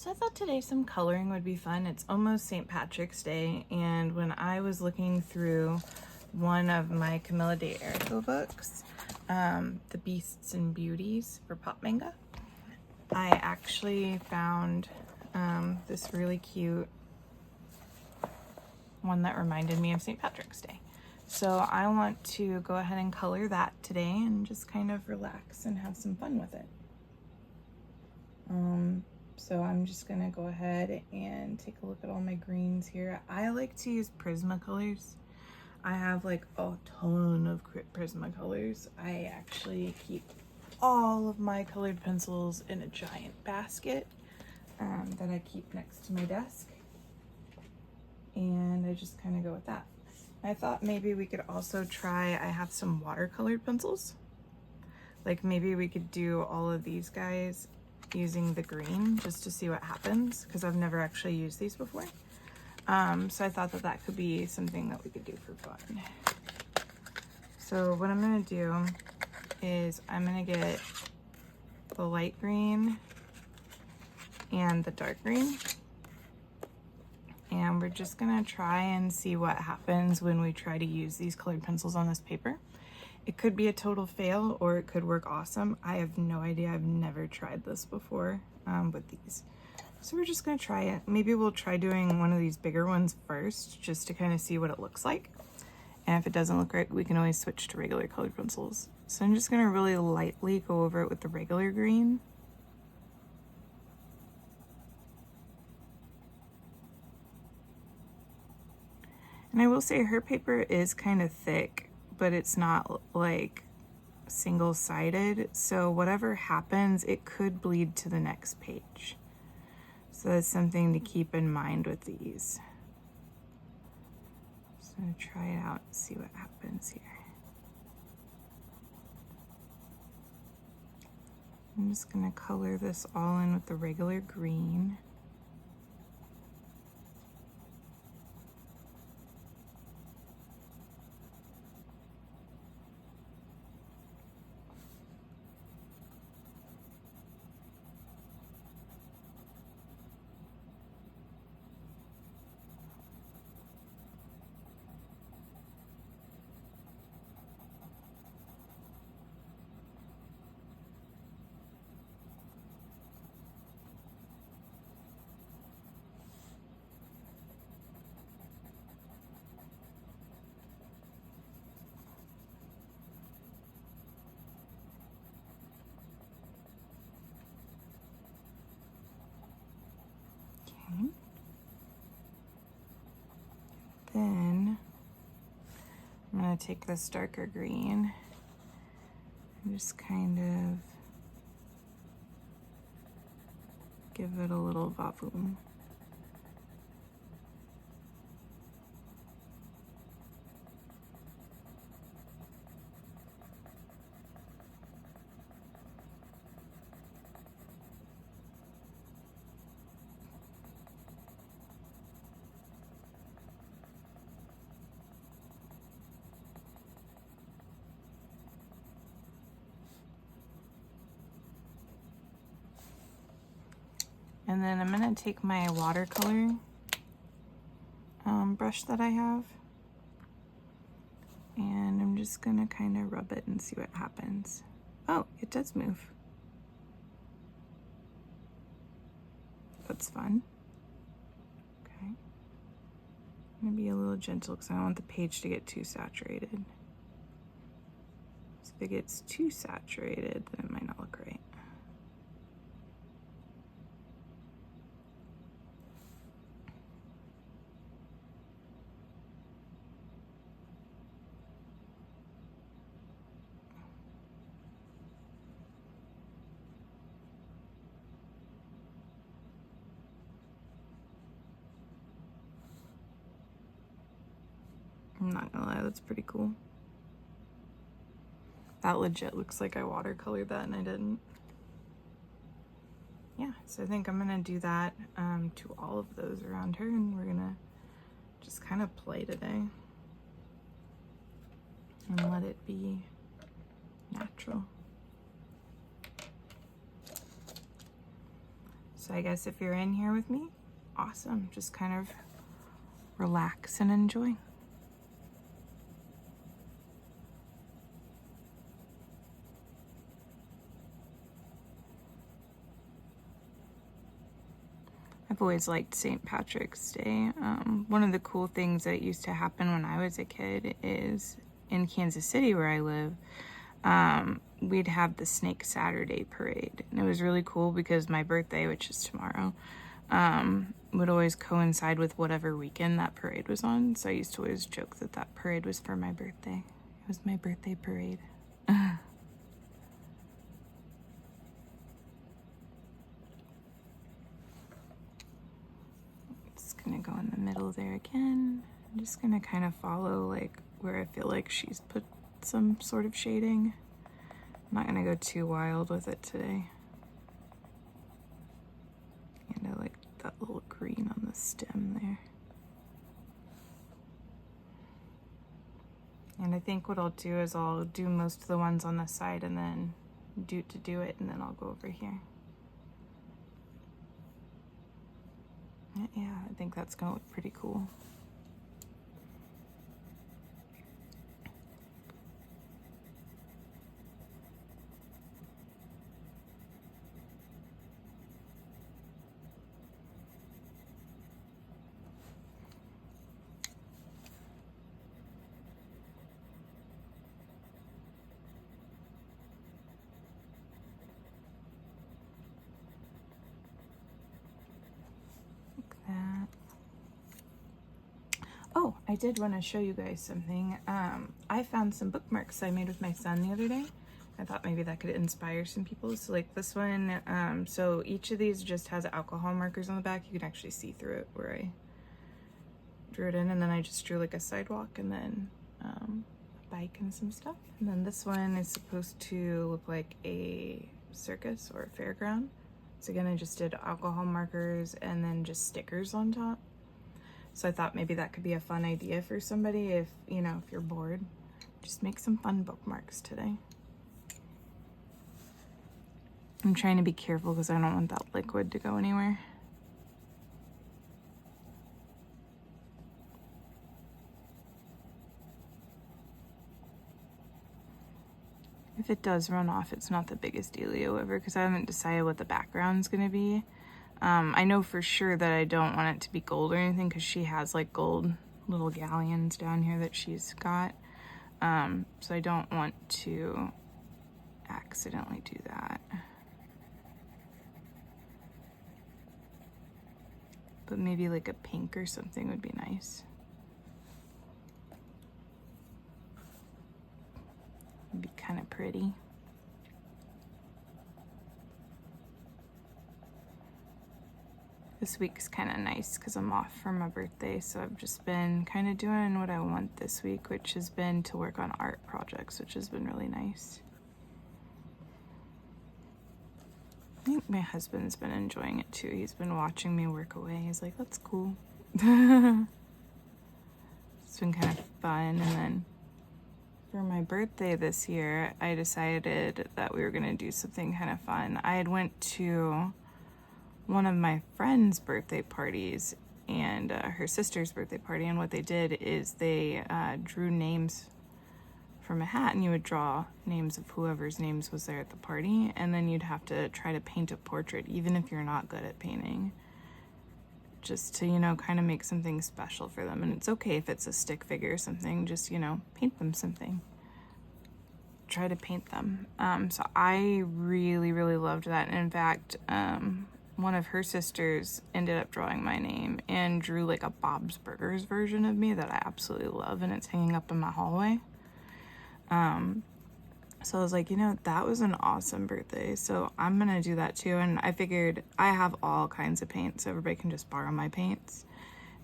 So I thought today some coloring would be fun. It's almost St. Patrick's Day, and when I was looking through one of my Camilla de Errico books, The Beasts and Beauties for Pop Manga, I actually found this really cute one that reminded me of St. Patrick's Day. So I want to go ahead and color that today and just kind of relax and have some fun with it. So I'm just gonna go ahead and take a look at all my greens here. I like to use Prismacolors. I have like a ton of Prismacolors. I actually keep all of my colored pencils in a giant basket that I keep next to my desk. And I just kind of go with that. I thought maybe we could also try, I have some watercolored pencils. Like maybe we could do all of these guys using the green just to see what happens, because I've never actually used these before. So I thought that that could be something that we could do for fun. So what I'm gonna do is I'm gonna get the light green and the dark green, and we're just gonna try and see what happens when we try to use these colored pencils on this paper. It could be a total fail or it could work awesome. I have no idea. I've never tried this before with these. So we're just gonna try it. Maybe we'll try doing one of these bigger ones first just to kind of see what it looks like. And if it doesn't look right, we can always switch to regular colored pencils. So I'm just gonna really lightly go over it with the regular green. And I will say her paper is kind of thick, but it's not like single-sided, so whatever happens, it could bleed to the next page. So that's something to keep in mind with these. So I'm gonna try it out and see what happens here. I'm just gonna color this all in with the regular green. Okay. Then I'm gonna take this darker green and just kind of give it a little vavoom. And then I'm gonna take my watercolor brush that I have, and I'm just gonna kind of rub it and see what happens. Oh, it does move. That's fun. Okay. I'm gonna be a little gentle because I don't want the page to get too saturated. So if it gets too saturated, then it might not look right. I'm not gonna lie, that's pretty cool. That legit looks like I watercolored that and I didn't. Yeah, so I think I'm gonna do that to all of those around her, and we're gonna just kind of play today and let it be natural. So So I guess if you're in here with me, awesome. Just kind of relax and enjoy. I've always liked St. Patrick's Day. One of the cool things that used to happen when I was a kid is in Kansas City, where I live, we'd have the Snake Saturday parade. And it was really cool because my birthday, which is tomorrow, would always coincide with whatever weekend that parade was on. So I used to always joke that that parade was for my birthday. It was my birthday parade. Just gonna go in the middle there again. I'm just gonna kind of follow like where I feel like she's put some sort of shading. I'm not gonna go too wild with it today. And I like that little green on the stem there. And I think what I'll do is I'll do most of the ones on the side and then do it, and then I'll go over here. Yeah, I think that's gonna look pretty cool. That. Oh, I did want to show you guys something. I found some bookmarks I made with my son the other day. I thought maybe that could inspire some people. So like this one, so each of these just has alcohol markers on the back. You can actually see through it where I drew it in, and then I just drew like a sidewalk and then a bike and some stuff. And then this one is supposed to look like a circus or a fairground. So again, I just did alcohol markers and then just stickers on top. So I thought maybe that could be a fun idea for somebody if, you know, if you're bored. Just make some fun bookmarks today. I'm trying to be careful because I don't want that liquid to go anywhere. If it does run off, it's not the biggest dealio ever because I haven't decided what the background's gonna be. I know for sure that I don't want it to be gold or anything because she has like gold little galleons down here that she's got. So I don't want to accidentally do that. But maybe like a pink or something would be nice. It'd be kind of pretty. This week's kind of nice because I'm off for my birthday, so I've just been kind of doing what I want this week, which has been to work on art projects, which has been really nice. I think my husband's been enjoying it too. He's been watching me work away. He's like, that's cool. It's been kind of fun. And then for my birthday this year, I decided that we were going to do something kind of fun. I had went to one of my friend's birthday parties and her sister's birthday party, and what they did is they drew names from a hat, and you would draw names of whoever's names was there at the party, and then you'd have to try to paint a portrait even if you're not good at painting, just to, you know, kind of make something special for them. And it's okay if it's a stick figure or something, just, you know, paint them something, try to paint them. So I really loved that. And in fact, one of her sisters ended up drawing my name and drew like a Bob's Burgers version of me that I absolutely love, and it's hanging up in my hallway. So I was like, you know, that was an awesome birthday, so I'm gonna do that too. And I figured I have all kinds of paints, so everybody can just borrow my paints,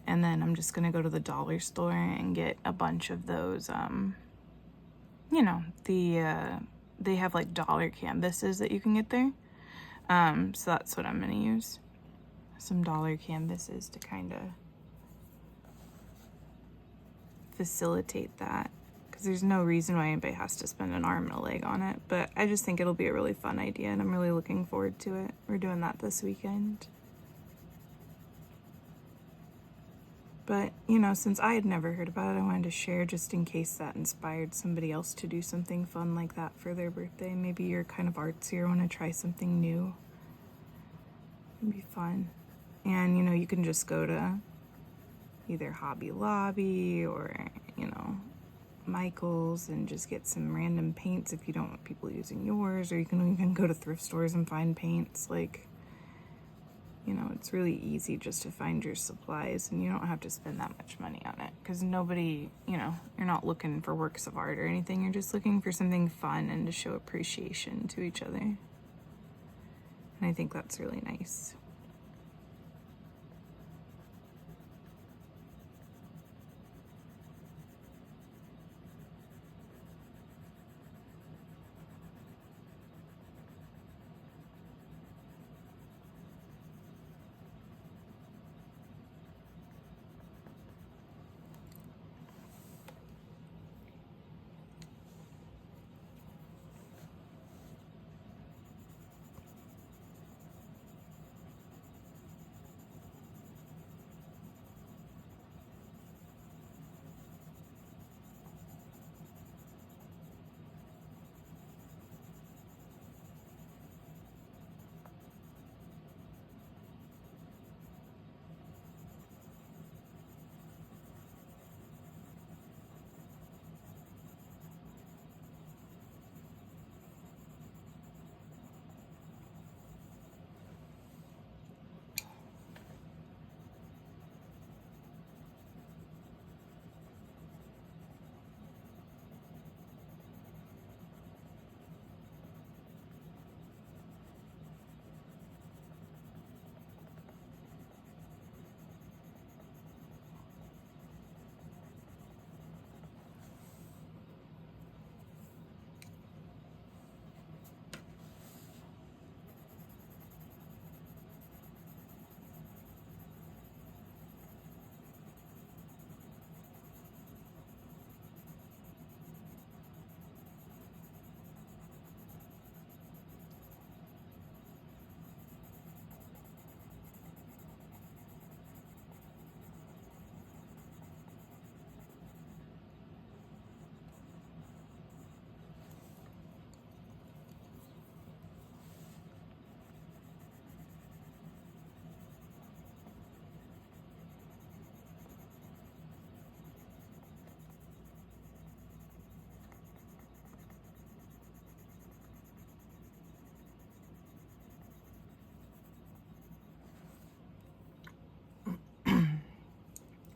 and then I'm just gonna go to the dollar store and get a bunch of those, you know, they have like dollar canvases that you can get there. So that's what I'm gonna use. Some dollar canvases to kind of facilitate that, because there's no reason why anybody has to spend an arm and a leg on it. But I just think it'll be a really fun idea, and I'm really looking forward to it. We're doing that this weekend. But, you know, since I had never heard about it, I wanted to share just in case that inspired somebody else to do something fun like that for their birthday. Maybe you're kind of artsy or want to try something new. It'd be fun. And, you know, you can just go to either Hobby Lobby or, you know, Michael's and just get some random paints if you don't want people using yours, or you can even go to thrift stores and find paints. Like, you know, it's really easy just to find your supplies and you don't have to spend that much money on it because nobody, you know, you're not looking for works of art or anything. You're just looking for something fun and to show appreciation to each other. And I think that's really nice.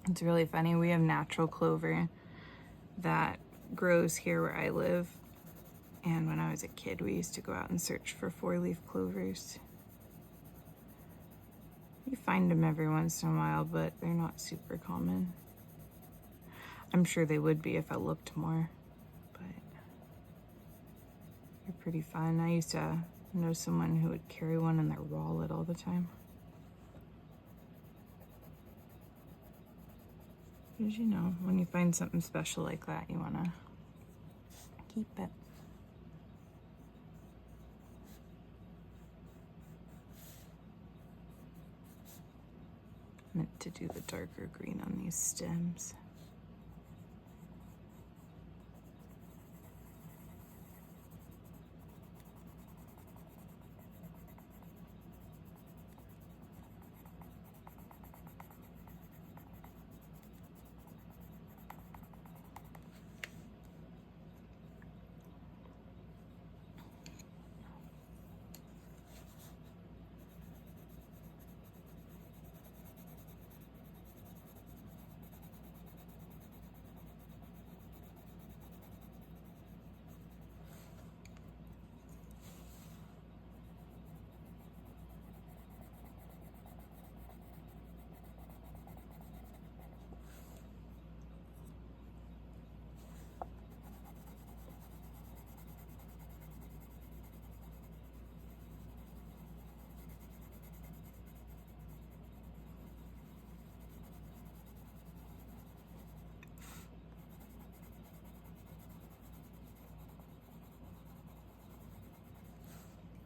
It's really funny. We have natural clover that grows here where I live. And when I was a kid, we used to go out and search for 4-leaf clovers. You find them every once in a while, but they're not super common. I'm sure they would be if I looked more, but they're pretty fun. I used to know someone who would carry one in their wallet all the time. Because, you know, when you find something special like that, you want to keep it. Meant to do the darker green on these stems.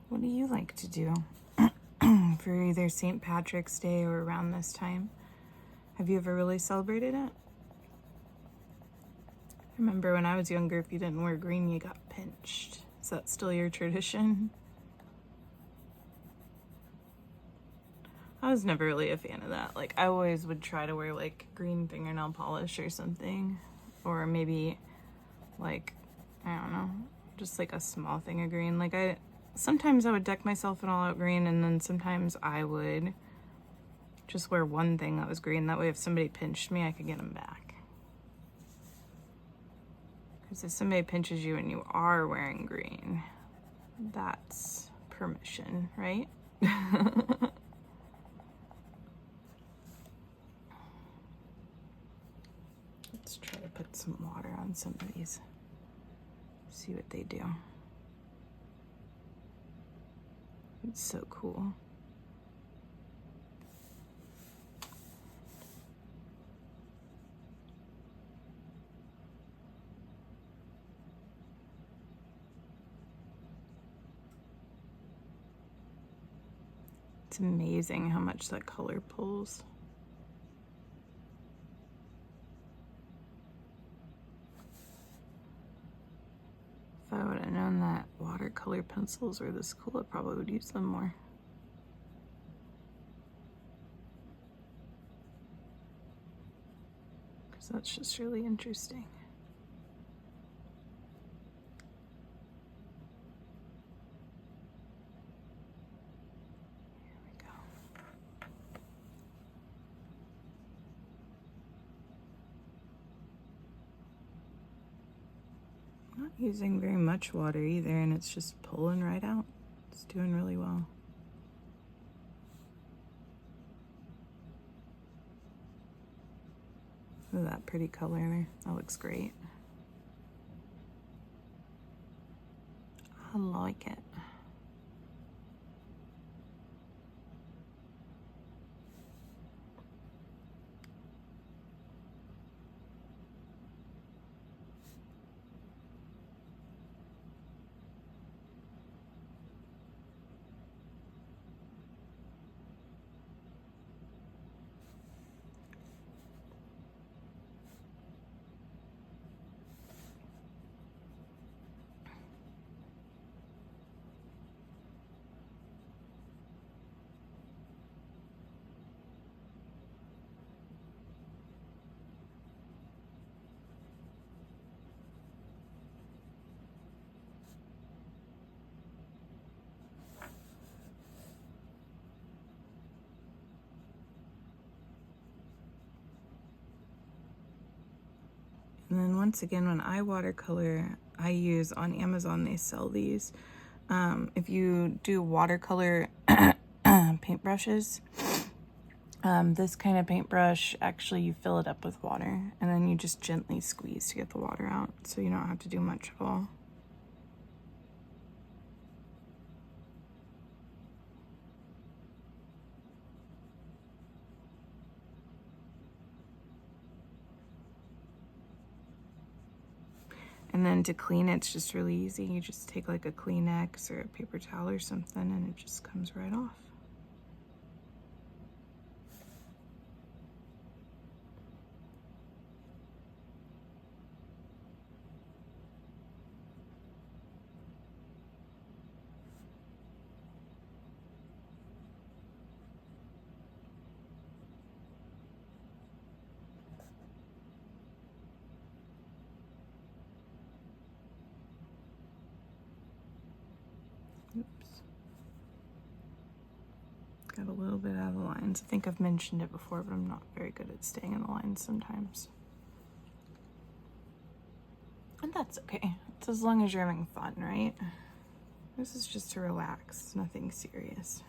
What do you like to do for either St. Patrick's Day or around this time? Have you ever really celebrated it? I remember when I was younger, if you didn't wear green, you got pinched. Is that still your tradition? I was never really a fan of that. Like, I always would try to wear like green fingernail polish or something, or maybe like, I don't know, just like a small thing of green. Like, sometimes I would deck myself in all out green, and then sometimes I would just wear one thing that was green. That way if somebody pinched me, I could get them back. Because if somebody pinches you and you are wearing green, that's permission, right? Let's try to put some water on some of these. See what they do. It's so cool. It's amazing how much that color pulls. If I would have known that watercolor pencils were this cool, I probably would use them more. Because that's just really interesting. Not using very much water either, and it's just pulling right out. It's doing really well. Look at that pretty color there. That looks great. I like it. And then once again, when I watercolor, I use on Amazon, they sell these. If you do watercolor paintbrushes, this kind of paintbrush, actually you fill it up with water and then you just gently squeeze to get the water out, so you don't have to do much at all. And then to clean it's just really easy. You just take like a Kleenex or a paper towel or something and it just comes right off. Oops. Got a little bit out of the lines. I think I've mentioned it before, but I'm not very good at staying in the lines sometimes. And that's okay. It's as long as you're having fun, right? This is just to relax, nothing serious.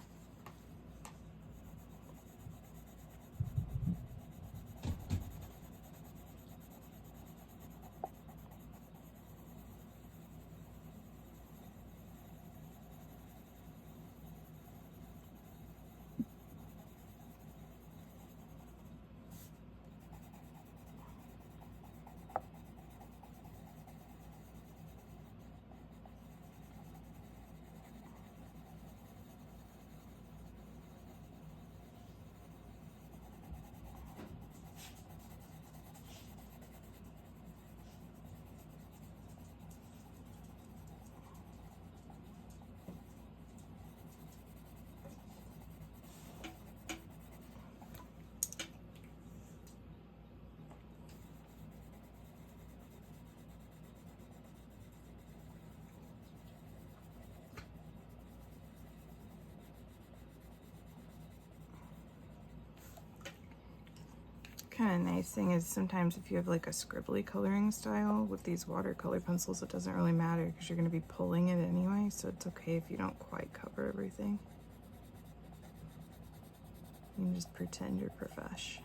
kind of nice thing is sometimes if you have like a scribbly coloring style with these watercolor pencils, it doesn't really matter because you're going to be pulling it anyway, so it's okay if you don't quite cover everything. You can just pretend you're profesh.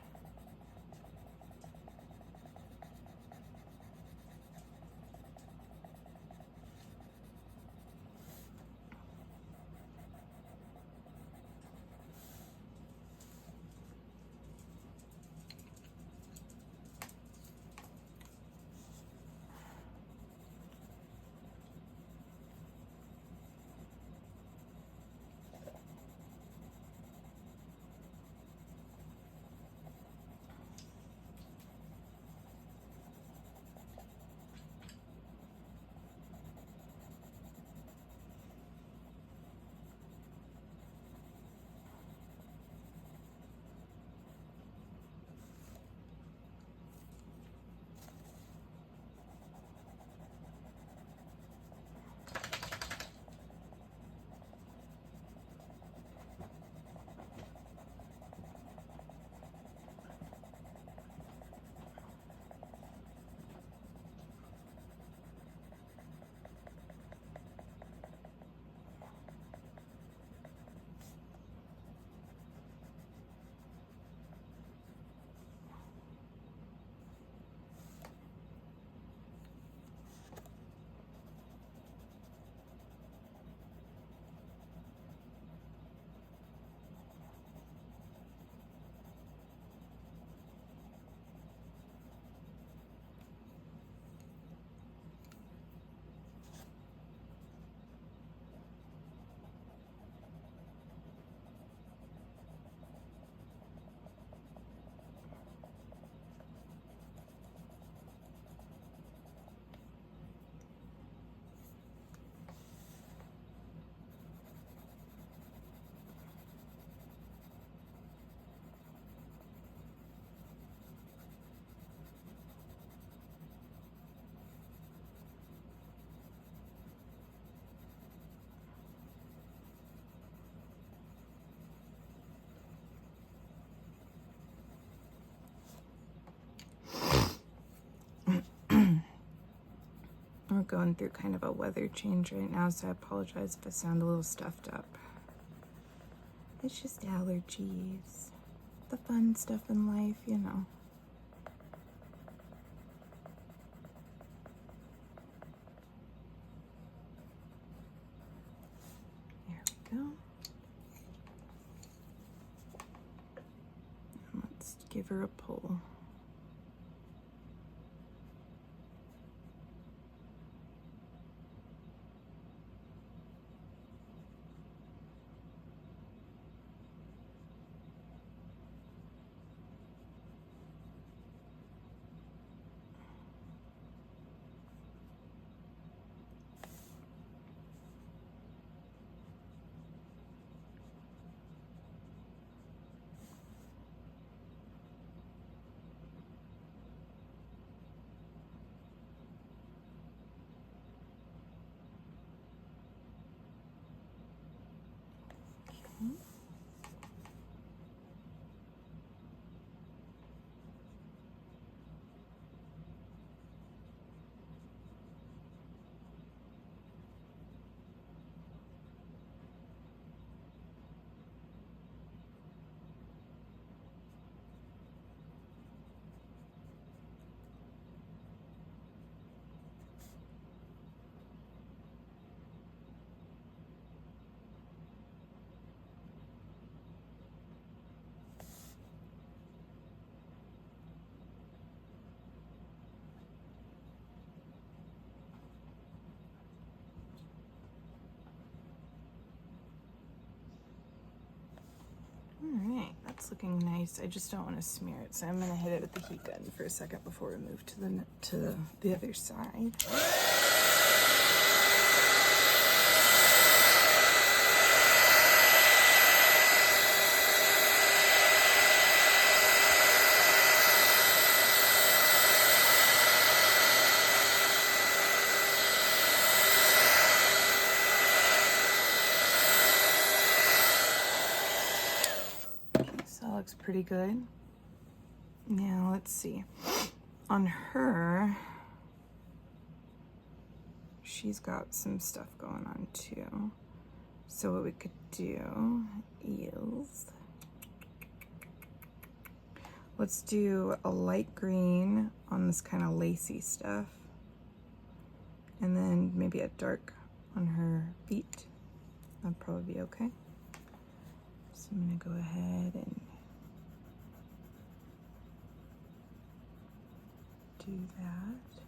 We're going through kind of a weather change right now, so I apologize if I sound a little stuffed up. It's just allergies. The fun stuff in life, you know. There we go. And let's give her a pull. Alright, that's looking nice. I just don't want to smear it, so I'm going to hit it with the heat gun for a second before we move to the other side. Looks pretty good. Now let's see. On her, she's got some stuff going on too. So what we could do is, let's do a light green on this kind of lacy stuff. And then maybe a dark on her feet. That'd probably be okay. So I'm gonna go ahead and do that.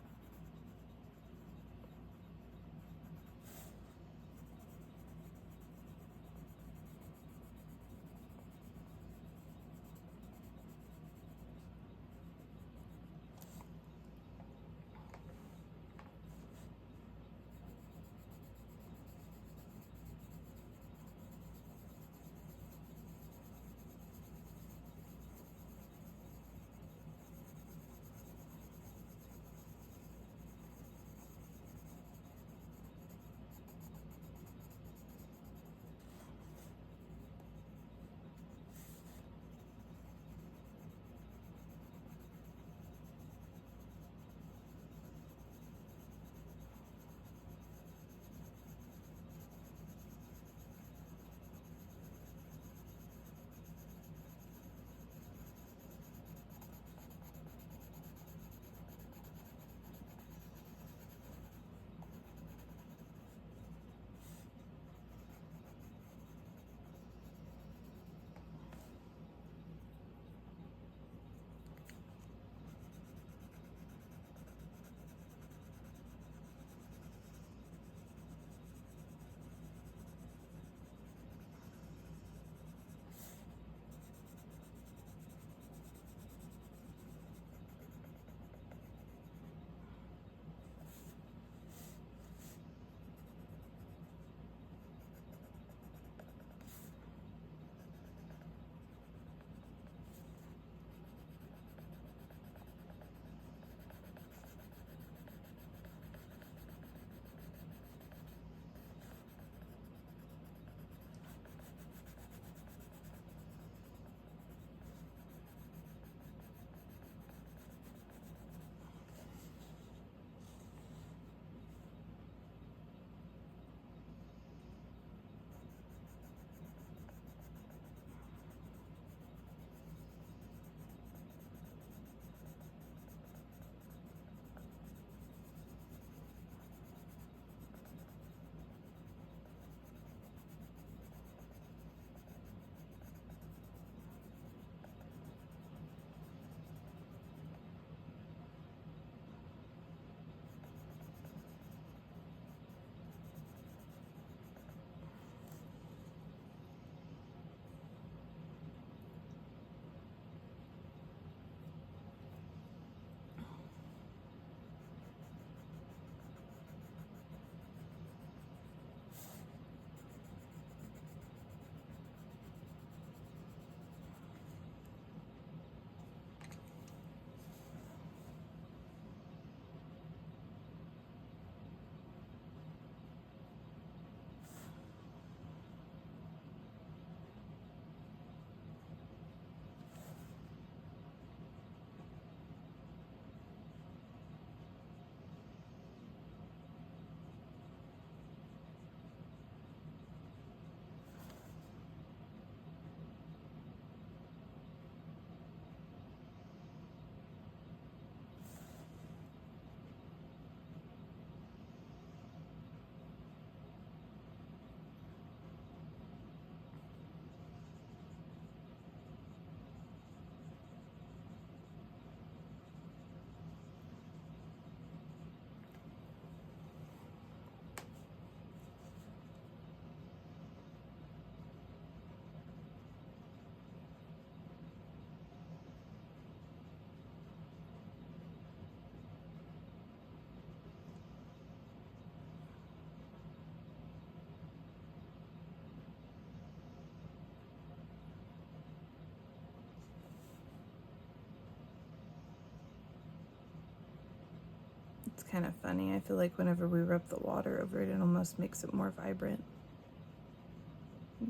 It's kind of funny. I feel like whenever we rub the water over it, it almost makes it more vibrant.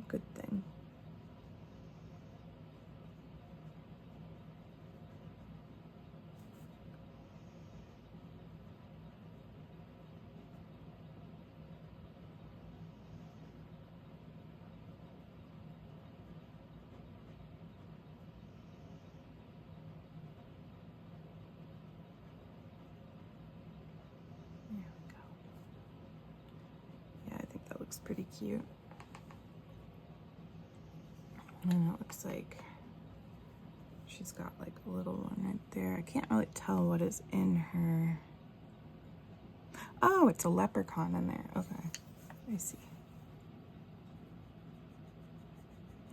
Good thing. looks pretty cute. And it looks like she's got like a little one right there. I can't really tell what is in her. Oh, it's a leprechaun in there. Okay, I see.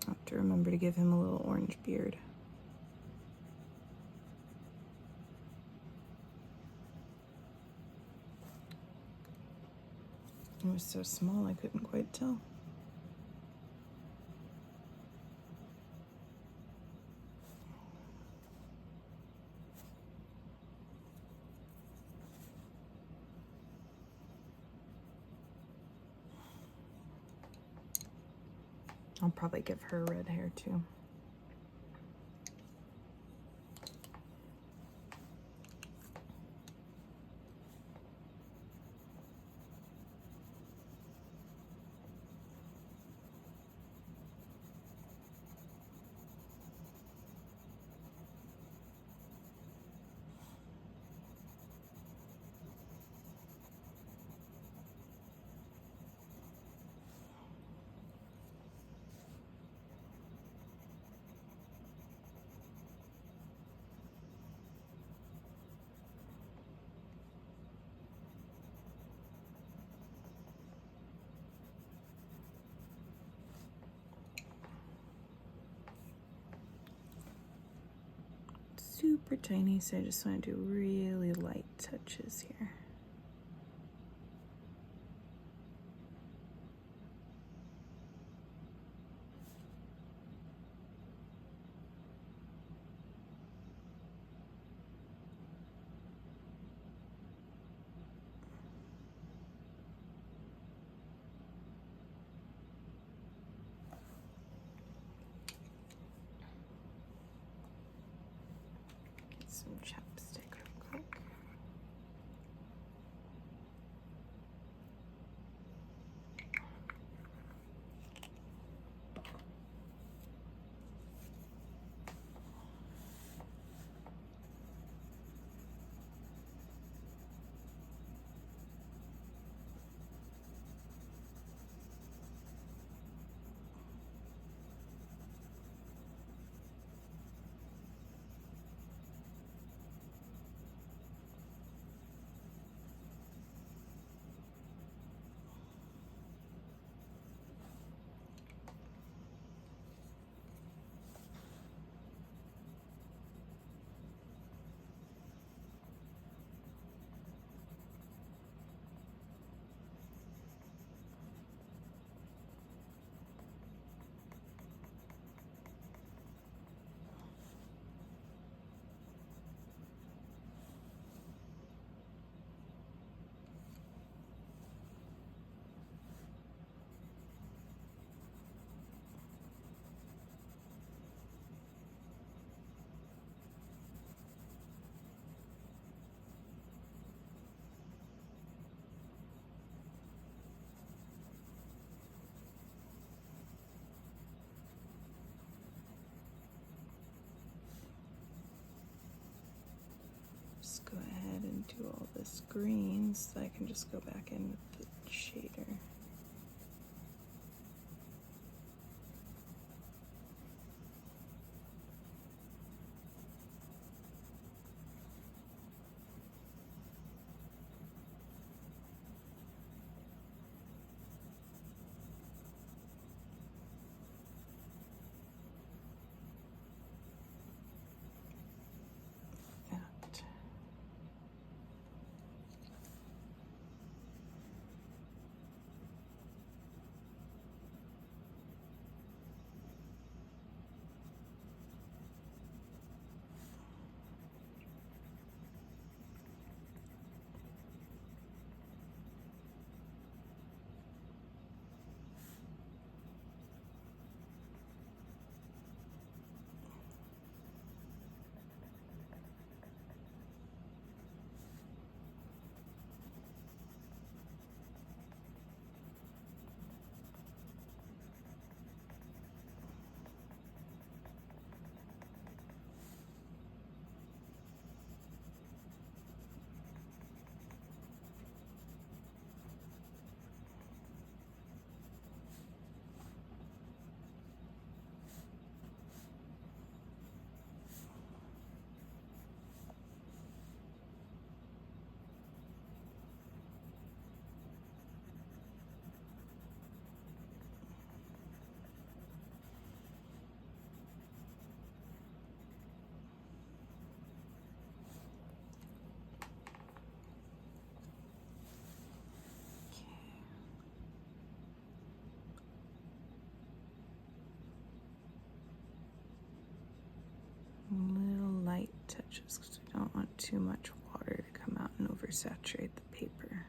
I'll have to remember to give him a little orange beard. It was so small I couldn't quite tell. I'll probably give her red hair too. Super tiny, so I just want to do really light touches here. Some chapstick real quick. Just go ahead and do all this green so I can just go back in with the shader. just 'cause I don't want too much water to come out and oversaturate the paper.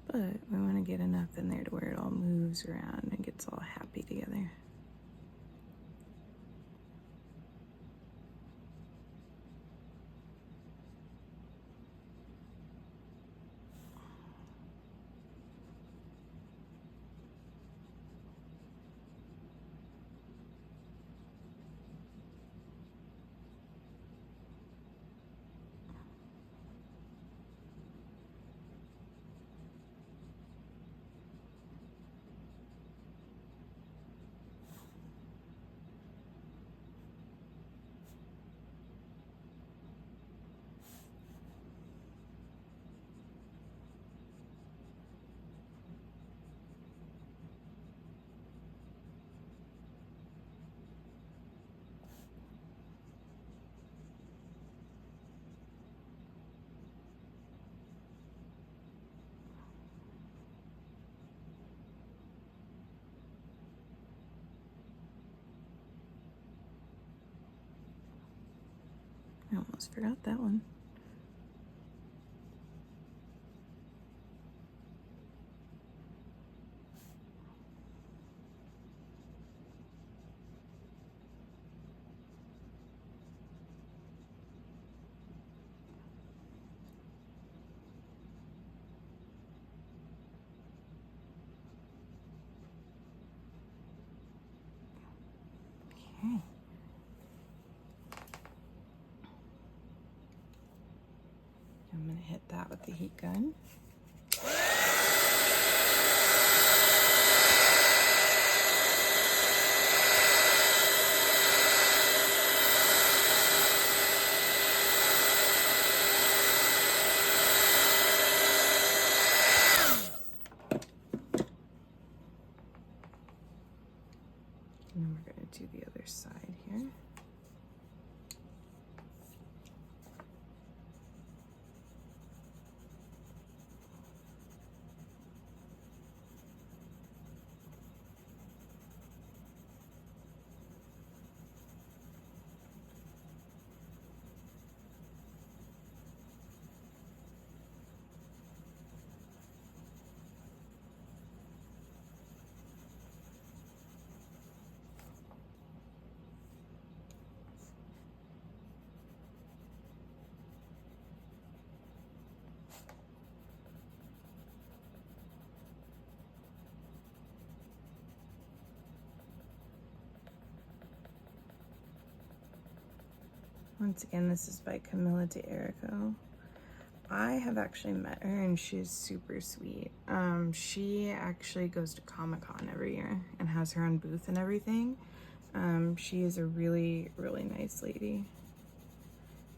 But we want to get enough in there to where it all moves around and gets all happy together. I almost forgot that one. Okay. I'm going to hit that with the heat gun. And then we're going to do the other side here. Once again, this is by Camilla D'Erico. I have actually met her and she's super sweet. She actually goes to Comic-Con every year and has her own booth and everything. She is a really, really nice lady.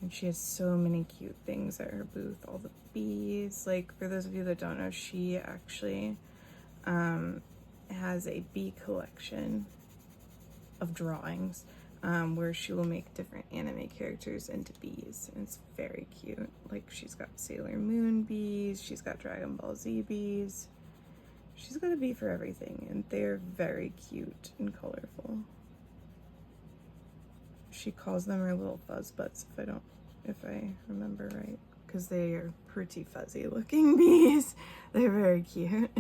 And she has so many cute things at her booth. All the bees. Like, for those of you that don't know, she actually has a bee collection of drawings. Where she will make different anime characters into bees, and it's very cute. Like, she's got Sailor Moon bees, she's got Dragon Ball Z bees. She's got a bee for everything, and they're very cute and colorful. She calls them her little fuzz butts, if I remember right, because they are pretty fuzzy looking bees. They're very cute.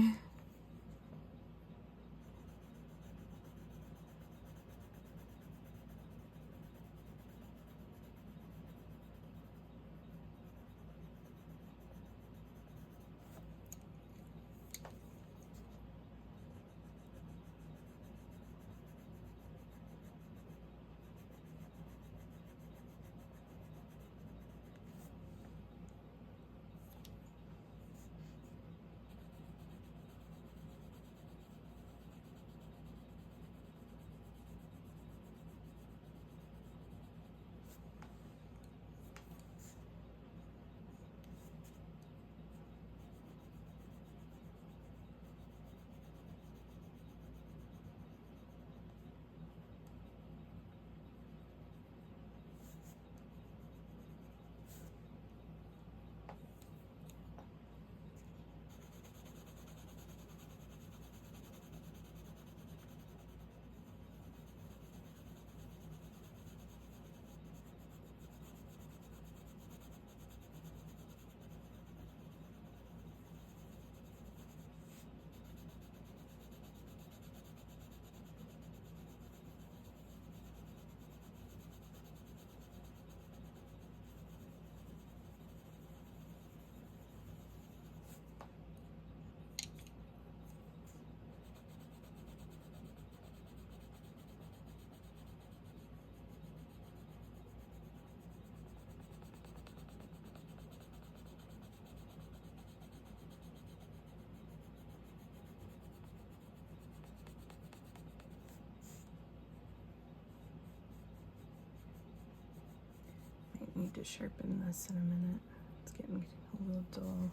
to sharpen this in a minute. It's getting a little dull.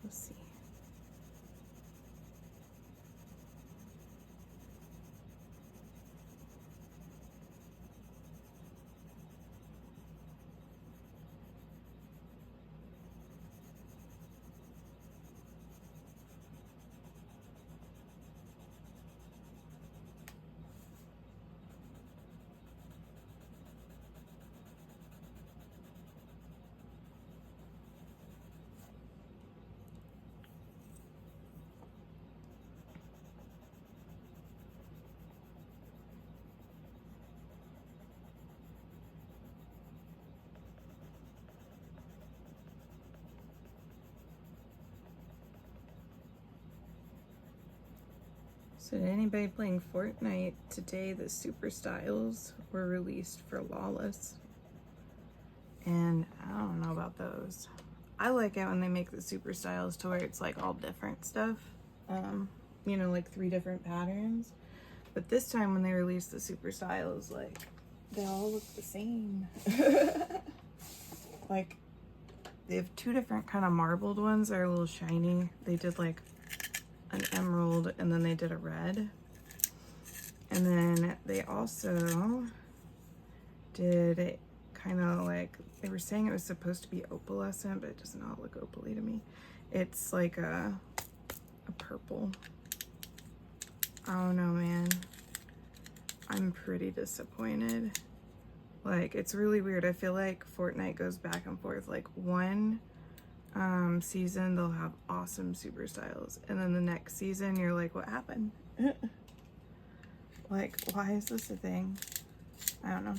Let's see. So to anybody playing Fortnite, today the super styles were released for Lawless. And I don't know about those. I like it when they make the super styles to where it's like all different stuff. You know, like 3 different patterns. But this time when they released the super styles, like, they all look the same. Like, they have 2 different kind of marbled ones that are a little shiny. They did like an emerald and then they did a red, and then they also did kind of like, they were saying it was supposed to be opalescent, but it does not look opally to me. It's like a purple. I don't know, man. I'm pretty disappointed. Like, it's really weird. I feel like Fortnite goes back and forth. Like, one season they'll have awesome super styles, and then the next season you're like, what happened? Like, why is this a thing? I don't know.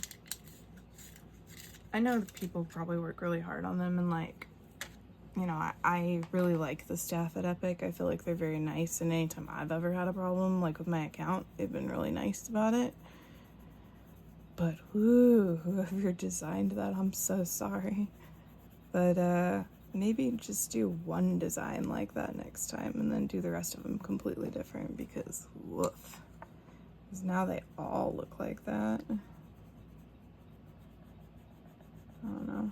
I know that people probably work really hard on them, and like, you know, I really like the staff at Epic. I feel like they're very nice, and anytime I've ever had a problem like with my account, they've been really nice about it. But whoo, whoever designed that, I'm so sorry. But maybe just do one design like that next time and then do the rest of them completely different, because woof. Because now they all look like that. I don't know.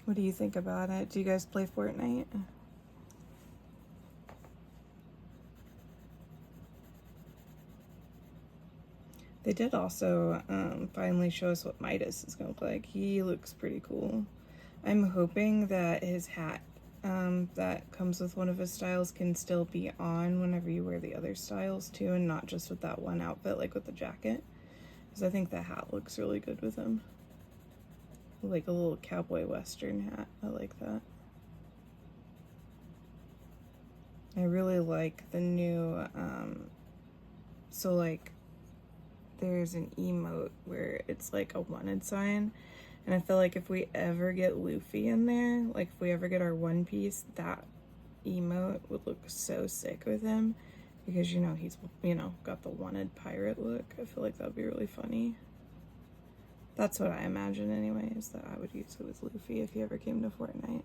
What do you think about it? Do you guys play Fortnite? They did also finally show us what Midas is going to look like. He looks pretty cool. I'm hoping that his hat that comes with one of his styles can still be on whenever you wear the other styles too, and not just with that one outfit, like with the jacket. Because I think the hat looks really good with him. Like a little cowboy western hat. I like that. I really like the new, so like there's an emote where it's like a wanted sign. And I feel like if we ever get Luffy in there, like if we ever get our One Piece, that emote would look so sick with him. Because, you know, he's, you know, got the wanted pirate look. I feel like that would be really funny. That's what I imagine anyway, is that I would use it with Luffy if he ever came to Fortnite.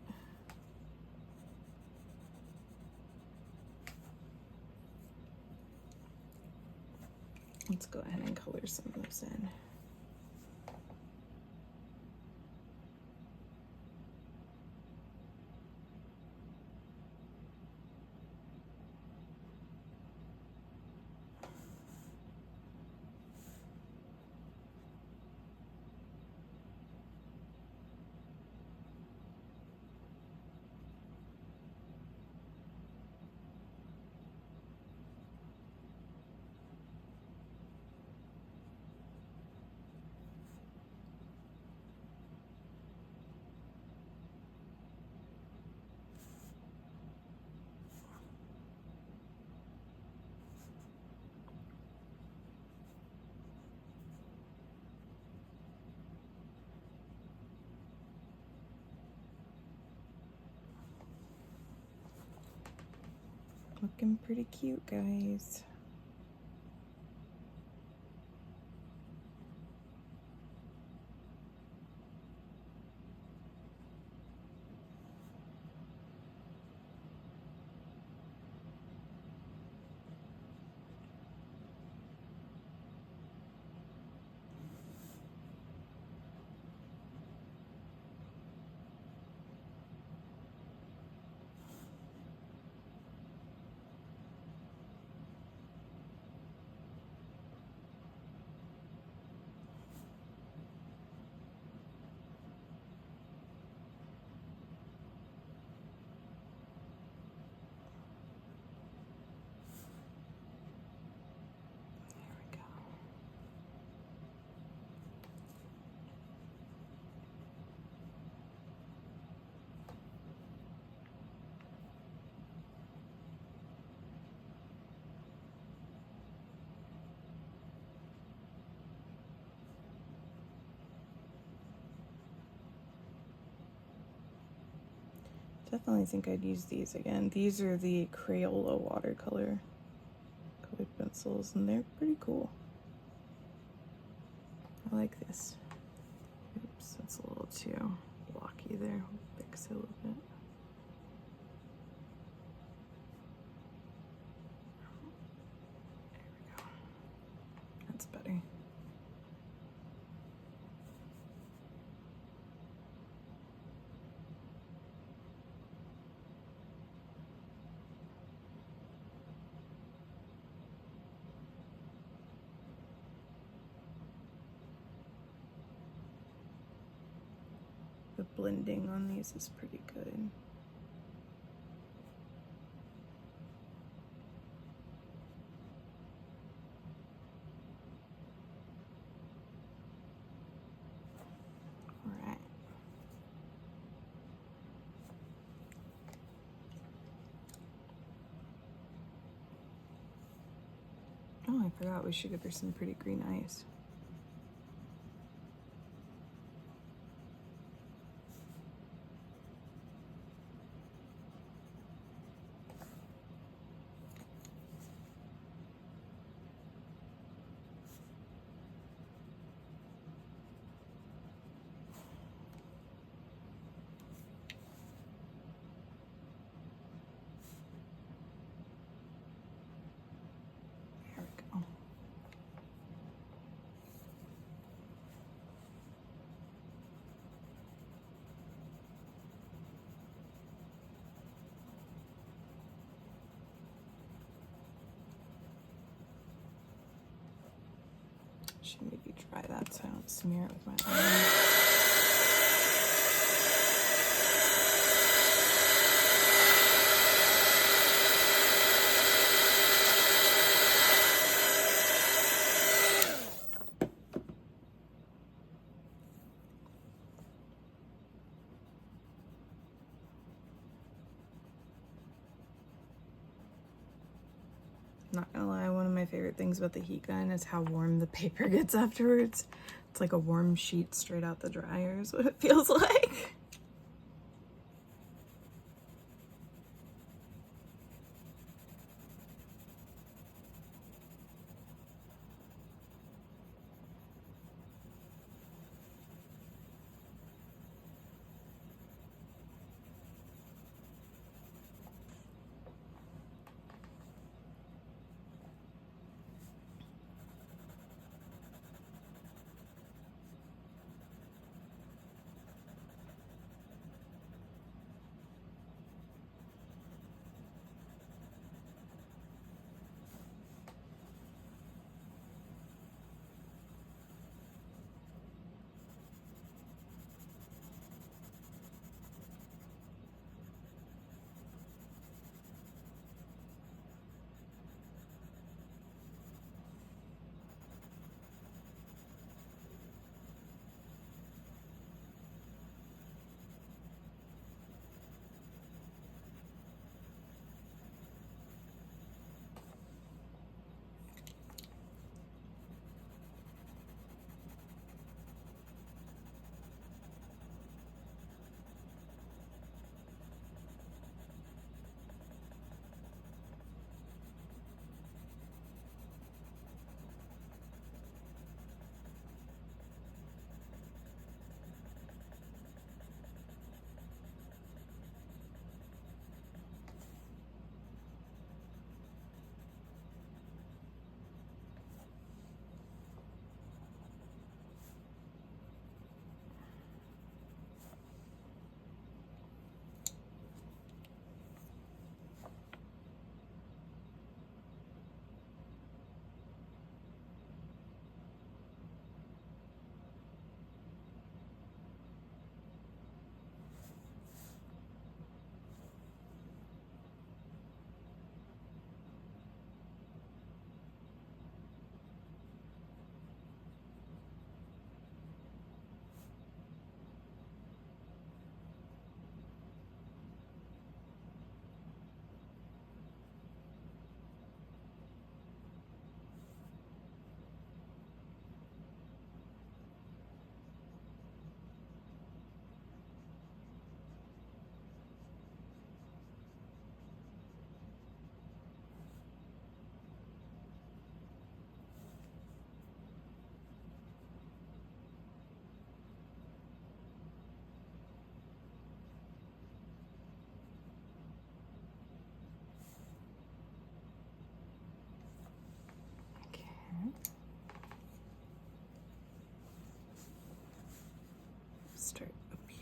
Let's go ahead and color some of those in. Looking pretty cute, guys. definitely think I'd use these again. These are the Crayola watercolor colored pencils, and they're pretty cool. I like this. Oops, that's a little too blocky there. We'll fix it a little bit. There we go. That's better. The blending on these is pretty good. All right. Oh, I forgot we should give her some pretty green eyes. There we go. Should maybe try that so I don't smear it with my eye. Not gonna lie, one of my favorite things about the heat gun is how warm the paper gets afterwards. It's like a warm sheet straight out the dryer is what it feels like.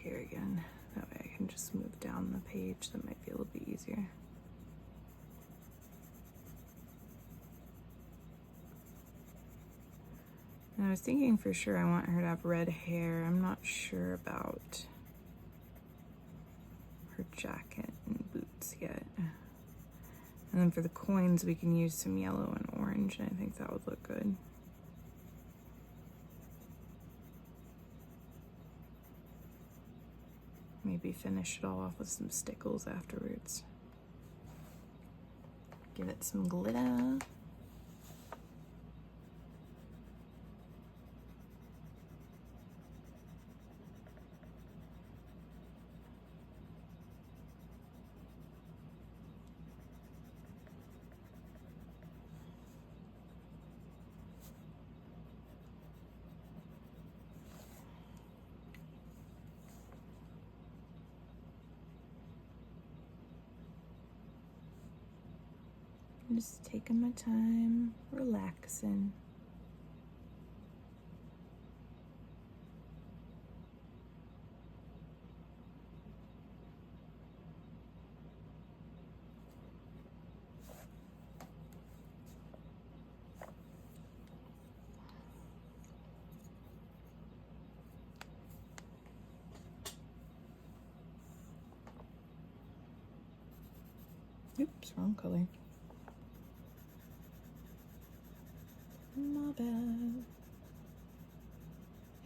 here again. That way I can just move down the page. That might be a little bit easier. And I was thinking for sure I want her to have red hair. I'm not sure about her jacket and boots yet. And then for the coins, we can use some yellow and orange, and I think that would look good. Maybe finish it all off with some stickles afterwards. Give it some glitter. I'm just taking my time, relaxing. Oops, wrong color. My bad.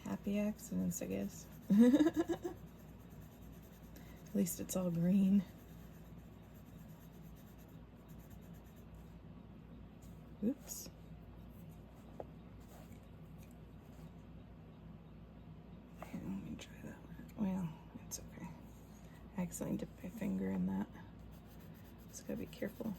Happy accidents, I guess. At least it's all green. Oops. Here, let me try that one. Well, it's okay. I accidentally dipped my finger in that. Just gotta be careful.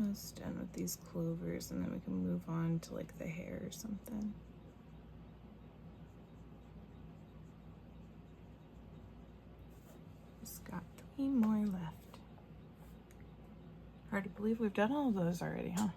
almost done with these clovers, and then we can move on to like the hair or something. Just got 3 more left. Hard to believe we've done all of those already, huh?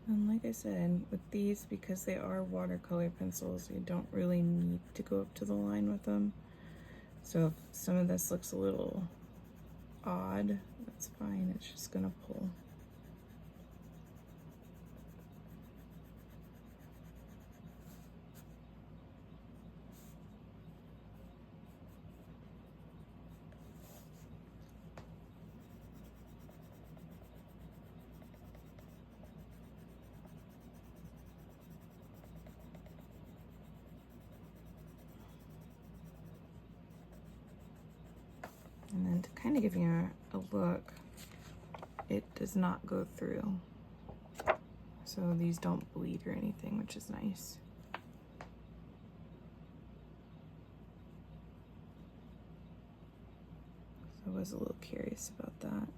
And like I said, with these, because they are watercolor pencils, you don't really need to go up to the line with them. So if some of this looks a little odd, that's fine, it's just gonna pull. And then to kind of give you a look, it does not go through. So these don't bleed or anything, which is nice. So I was a little curious about that.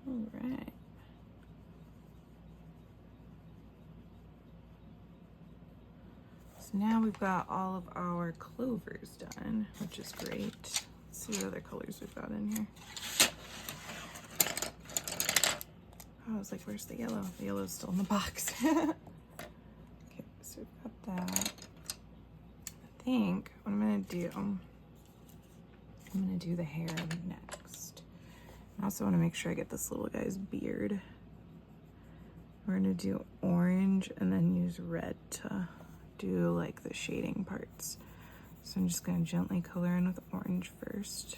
All right. So now we've got all of our clovers done, which is great. Let's see what other colors we've got in here. Oh, I was like, where's the yellow? The yellow's still in the box. Okay, so we've got that. I think what I'm gonna do the hair next. I also want to make sure I get this little guy's beard. We're gonna do orange and then use red to do like the shading parts. So I'm just gonna gently color in with orange first.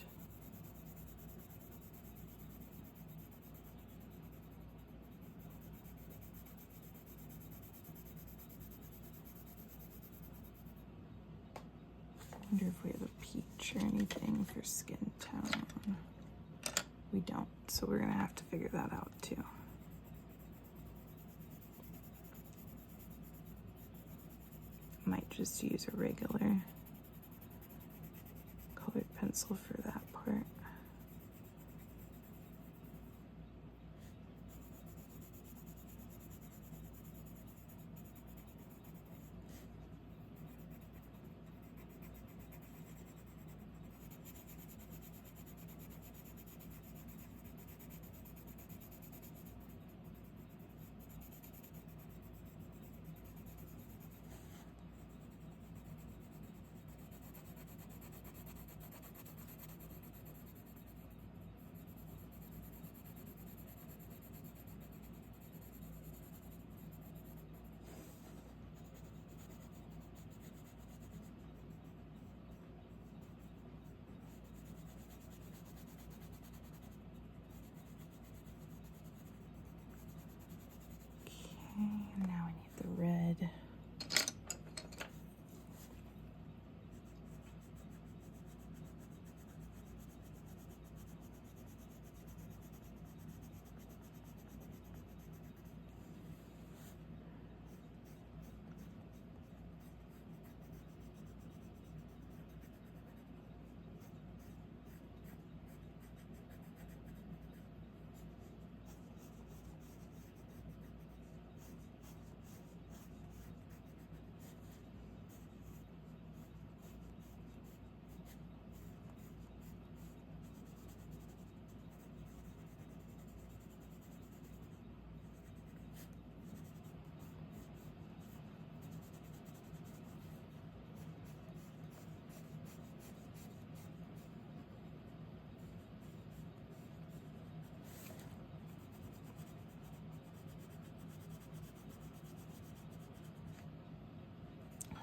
I wonder if we have a peach or anything for skin tone. We don't, so we're gonna have to figure that out too. Might just use a regular colored pencil for that part.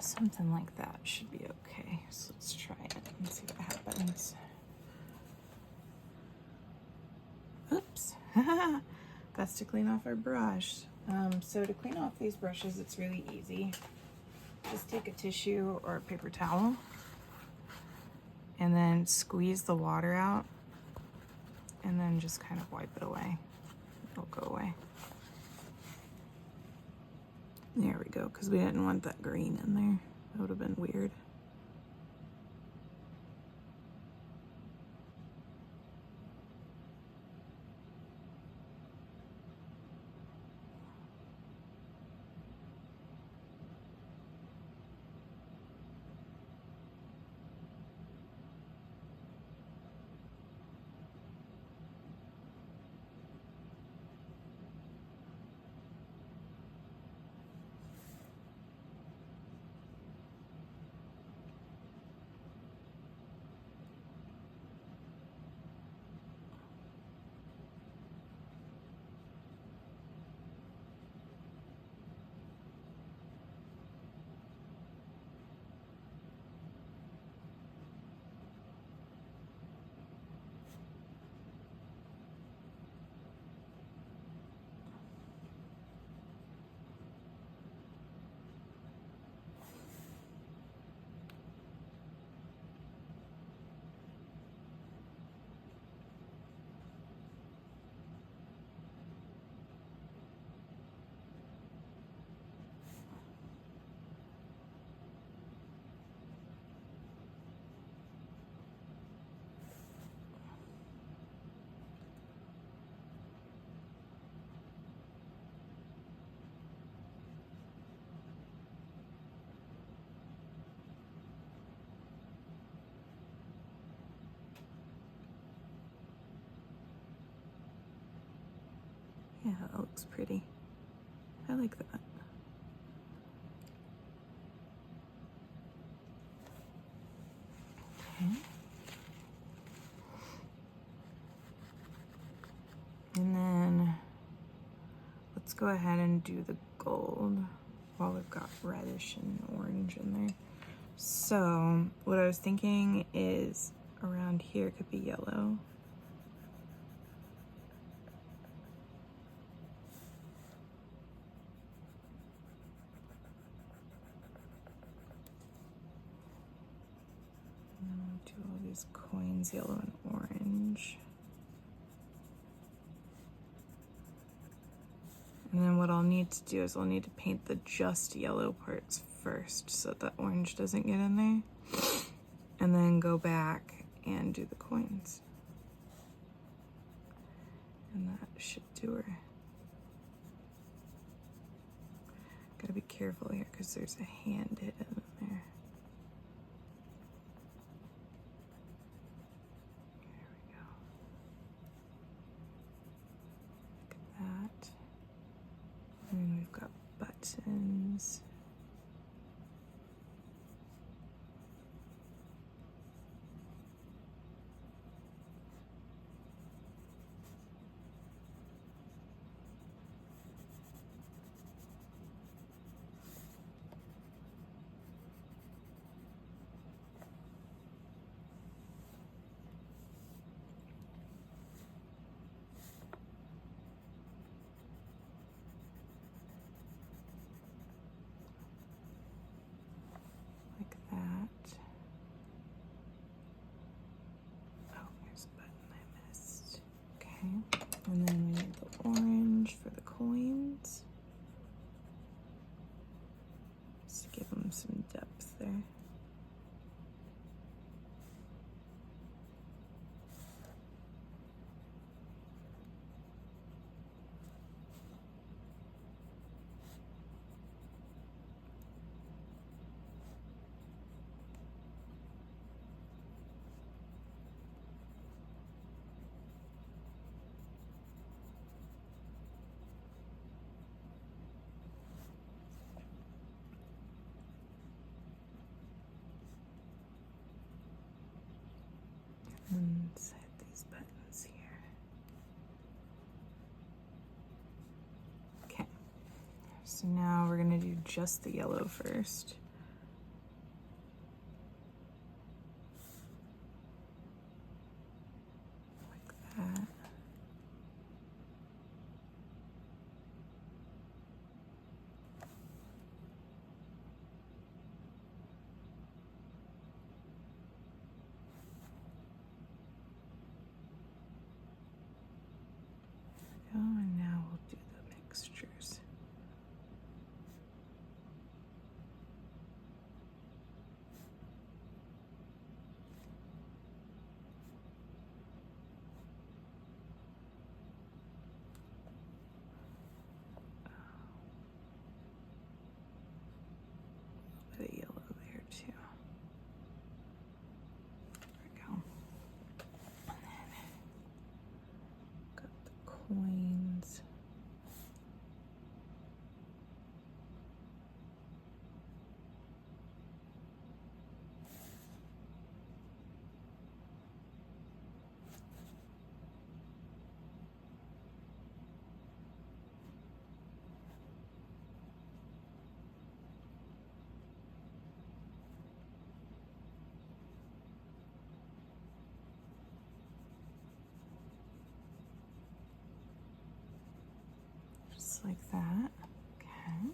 something like that should be okay. So let's try it and see what happens. Oops. Best to clean off our brush. So to clean off these brushes, it's really easy. Just take a tissue or a paper towel and then squeeze the water out and then just kind of wipe it away. It'll go away. There we go, because we didn't want that green in there. That would have been weird. Yeah, that looks pretty. I like that. Okay. And then let's go ahead and do the gold while we've got reddish and orange in there. So what I was thinking is around here could be yellow. Do all these coins yellow and orange. And then what I'll need to do is I'll need to paint the just yellow parts first so that the orange doesn't get in there. And then go back and do the coins. And that should do her. Gotta be careful here because there's a hand hidden in there. That. And then we've got buttons. That. Oh, there's a button I missed. Okay, and then we need the orange for the coins. Just to give them some depth there. And set these buttons here. Okay, so now we're gonna do just the yellow first. just like that. Okay.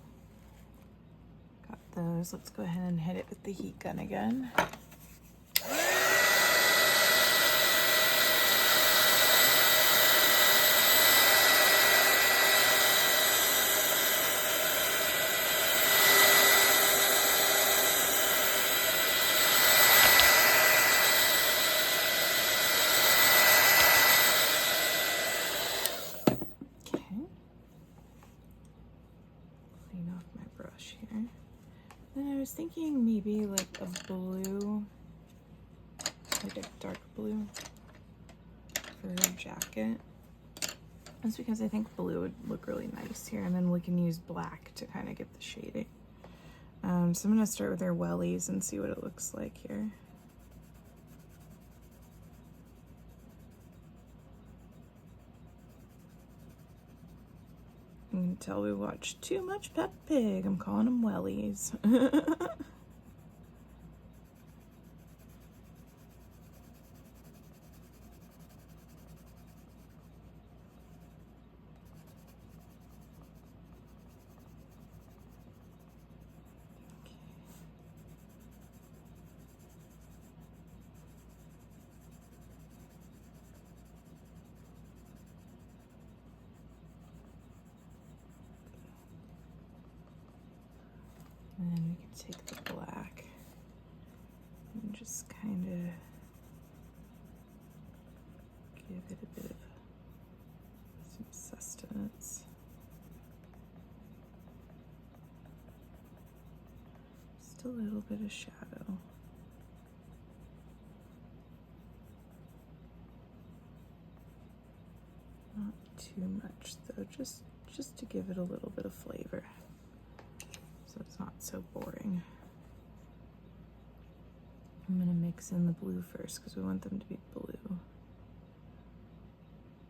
Got those. Let's go ahead and hit it with the heat gun again. I was thinking maybe like a blue, like a dark blue for her jacket. That's because I think blue would look really nice here, and then we can use black to kind of get the shading. So I'm gonna start with her wellies and see what it looks like here. You can tell we watched too much Peppa Pig. I'm calling them wellies. And then we can take the black and just kind of give it a bit of some sustenance. Just a little bit of shadow. Not too much though, just to give it a little bit of flavor, so it's not so boring. I'm gonna mix in the blue first because we want them to be blue.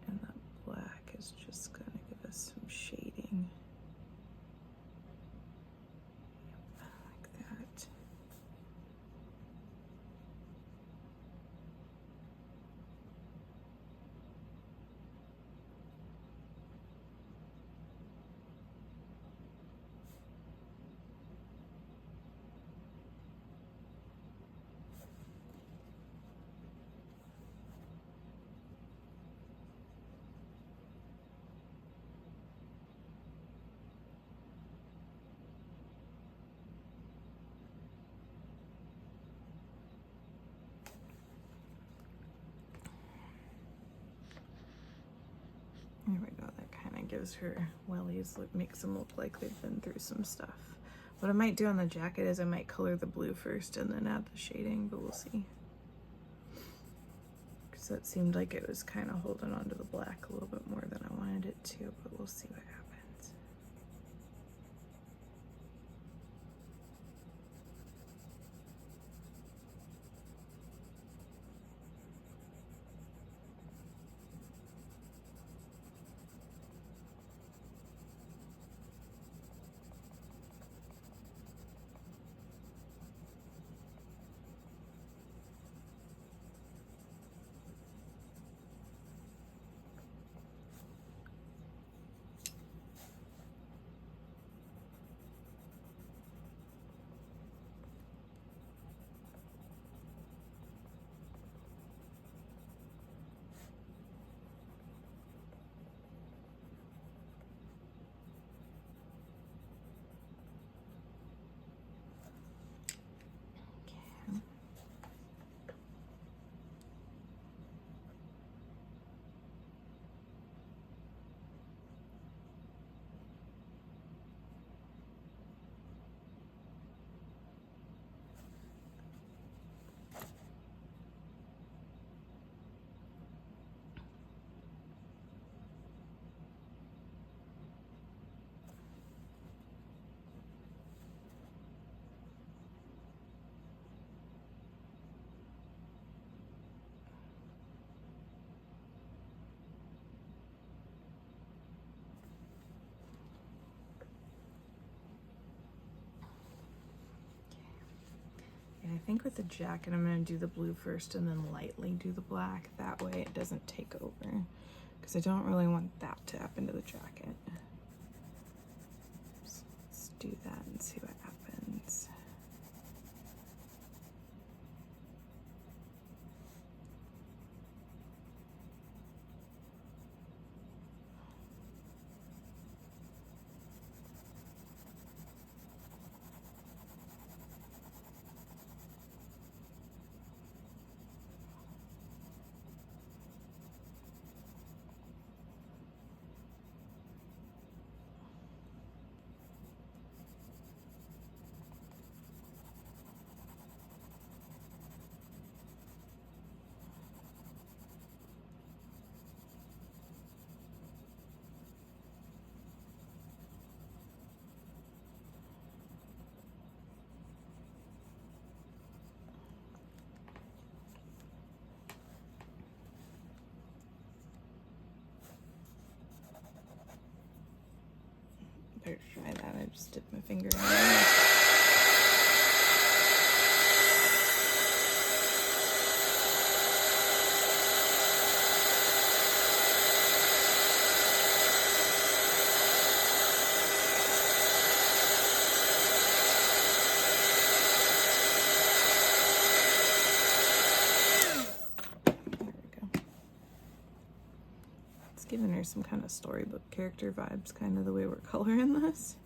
And that black is just gonna give us some shading. Yep, like that. There we go, that kind of gives her wellies, makes them look like they've been through some stuff. What I might do on the jacket is I might color the blue first and then add the shading, but we'll see. Because that seemed like it was kind of holding on to the black a little bit more than I wanted it to, but we'll see what happens. I think with the jacket, I'm going to do the blue first and then lightly do the black. That way it doesn't take over, because I don't really want that to happen to the jacket. do that and see what happens. Better try that. I just dipped my finger in there. Giving her some kind of storybook character vibes, kind of the way we're coloring this.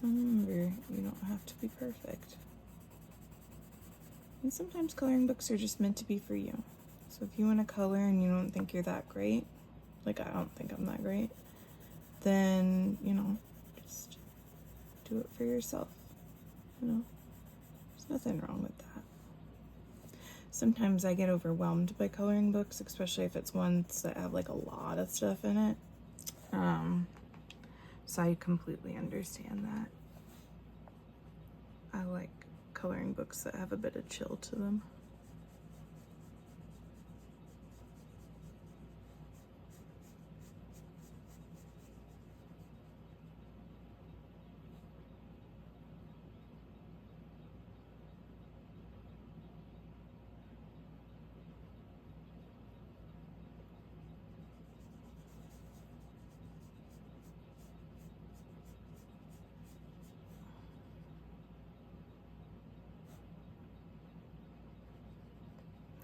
Remember, you don't have to be perfect. And sometimes coloring books are just meant to be for you. So if you want to color and you don't think you're that great, like I don't think I'm that great, then, you know, just do it for yourself. You know, there's nothing wrong with that. Sometimes I get overwhelmed by coloring books, especially if it's ones that have like a lot of stuff in it. So I completely understand that. I like coloring books that have a bit of chill to them.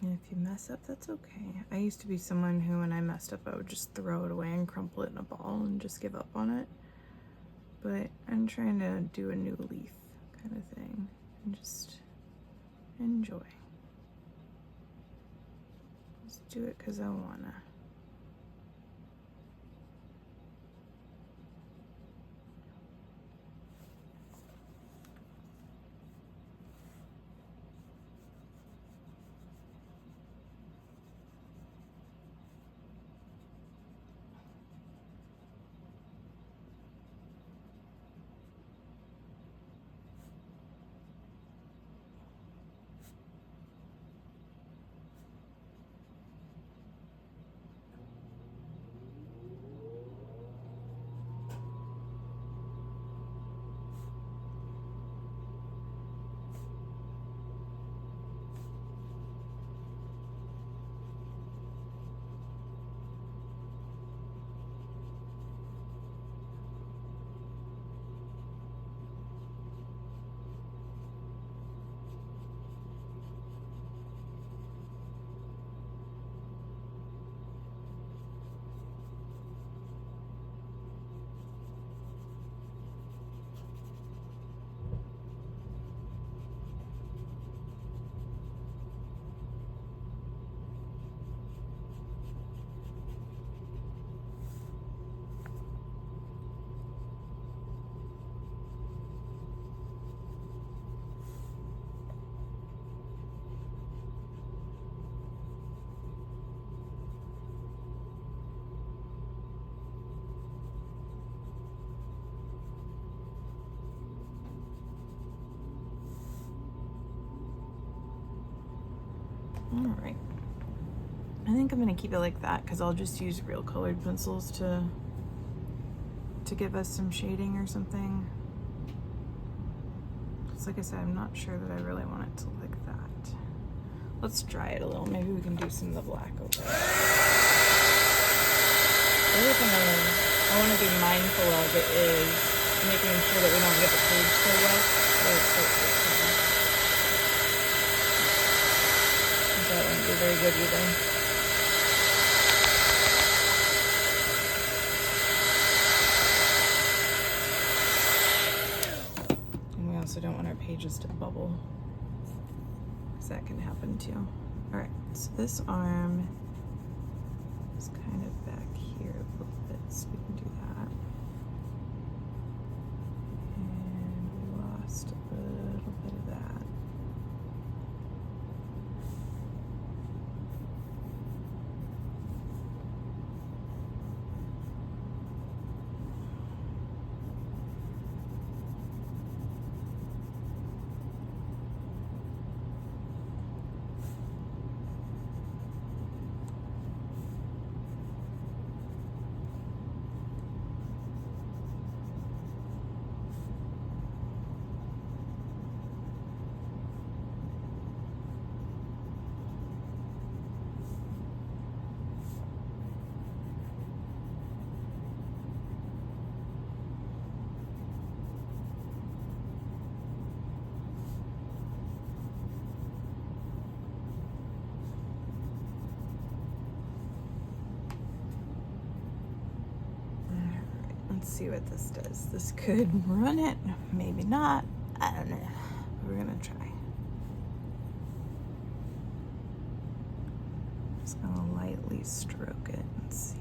And if you mess up, that's okay. I used to be someone who, when I messed up, I would just throw it away and crumple it in a ball and just give up on it. But I'm trying to do a new leaf kind of thing and just enjoy. Just do it because I wanna. All right. I think I'm gonna keep it like that because I'll just use real colored pencils to give us some shading or something. Because like I said, I'm not sure that I really want it to look like that. Let's dry it a little. Maybe we can do some of the black over it. The other thing I want to be mindful of is making sure that we don't get the page so wet that it starts to color. That wouldn't be very good either. Also don't want our pages to bubble because that can happen too. All right, so this arm is kind of back here a little bit, so we can do that. And we lost a little bit of that. Let's see what this does. This could run it, maybe not. I don't know. We're gonna try. Just gonna lightly stroke it and see.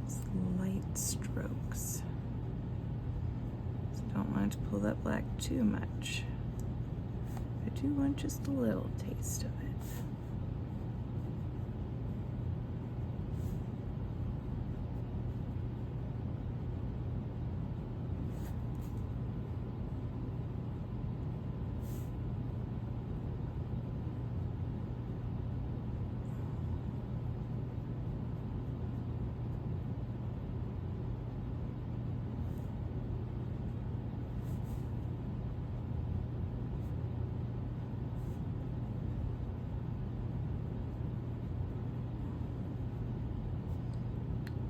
Just light strokes. Just don't want to pull that black too much. I do want just a little taste of it.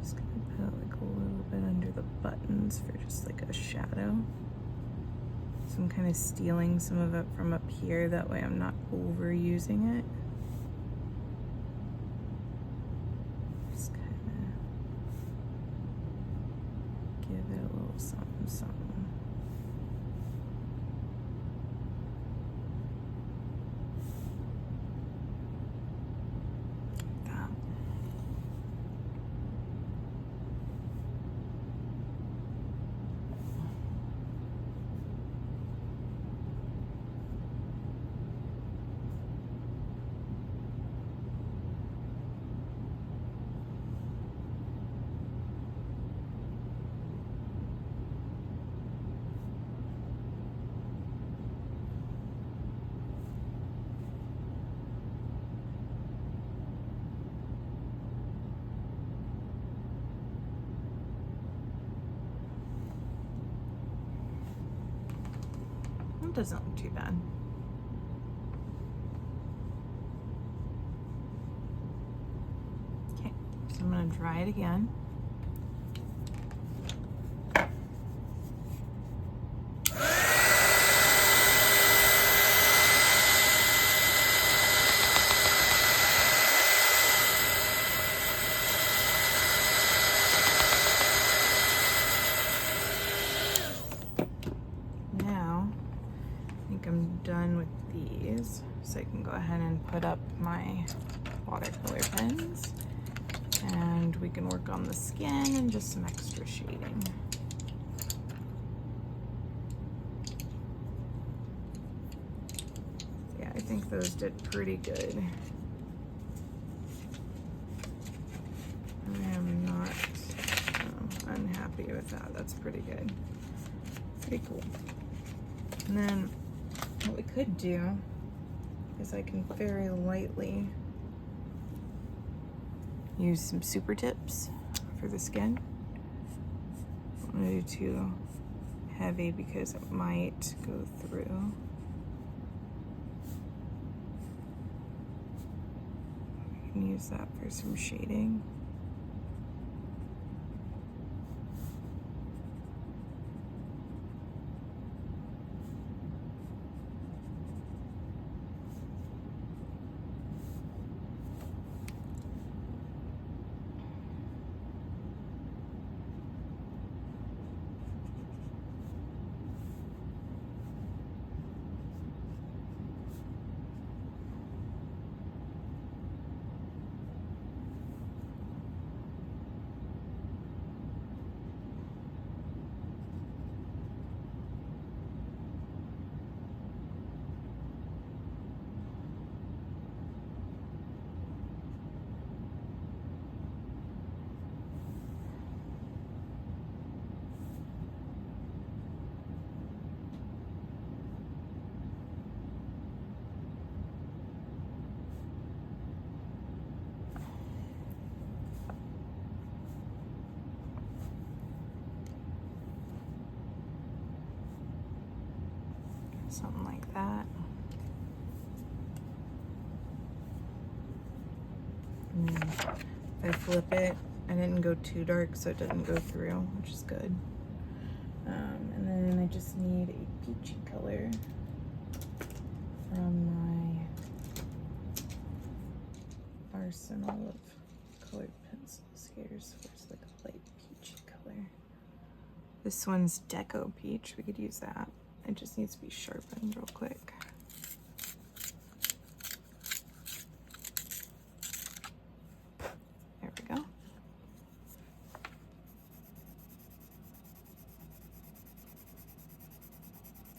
Just gonna put like a little bit under the buttons for just like a shadow. So I'm kind of stealing some of it from up here, that way I'm not overusing it. Just kind of give it a little something, something. Doesn't look too bad. Okay, so I'm going to dry it again. I'm done with these, so I can go ahead and put up my watercolor pens, and we can work on the skin and just some extra shading. Yeah, I think those did pretty good. I am not unhappy with that. That's pretty good. Pretty cool. And then what we could do is I can very lightly use some super tips for the skin. I don't want to do too heavy because it might go through. You can use that for some shading. Something like that. And then if I flip it, I didn't go too dark so it didn't go through, which is good. And then I just need a peachy color from my arsenal of colored pencils. Here's like a light peachy color. This one's Deco Peach. We could use that. It just needs to be sharpened real quick. There we go.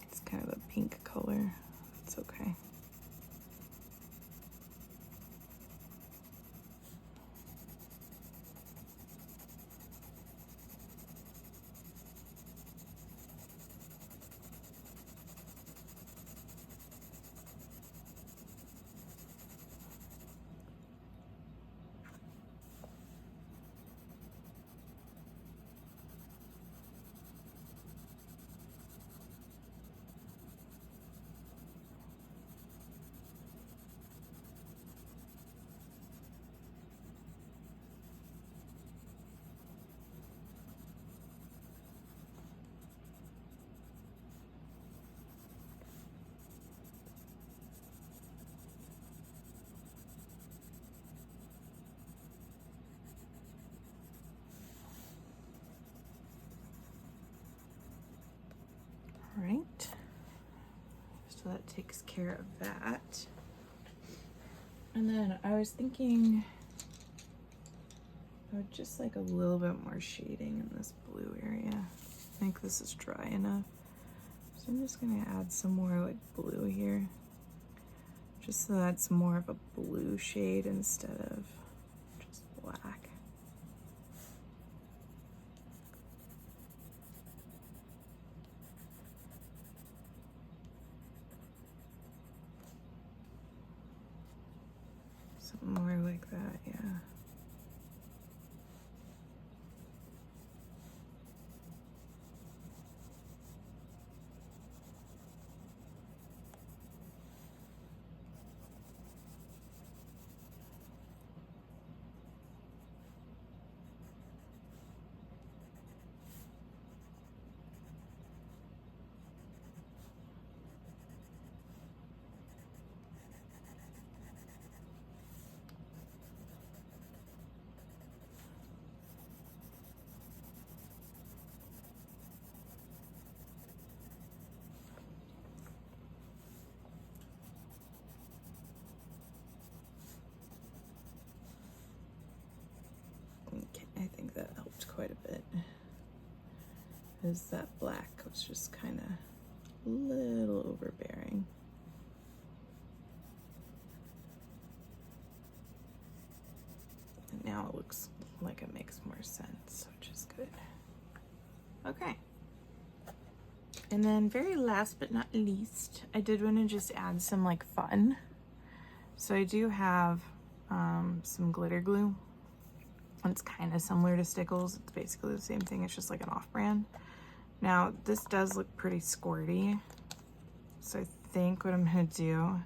It's kind of a pink color. It's okay. All right, so that takes care of that. And then I was thinking I would just like a little bit more shading in this blue area. I think this is dry enough. So I'm just gonna add some more like blue here, just so that's more of a blue shade instead of just black. Something more like that, yeah. Okay, I think that helped quite a bit. Because that black was just kind of a little overbearing. And now it looks like it makes more sense, which is good. Okay. And then very last but not least, I did want to just add some like fun So I do have some glitter glue. It's kind of similar to Stickles. It's basically the same thing. It's just like an off-brand. Now, this does look pretty squirty. So I think what I'm gonna do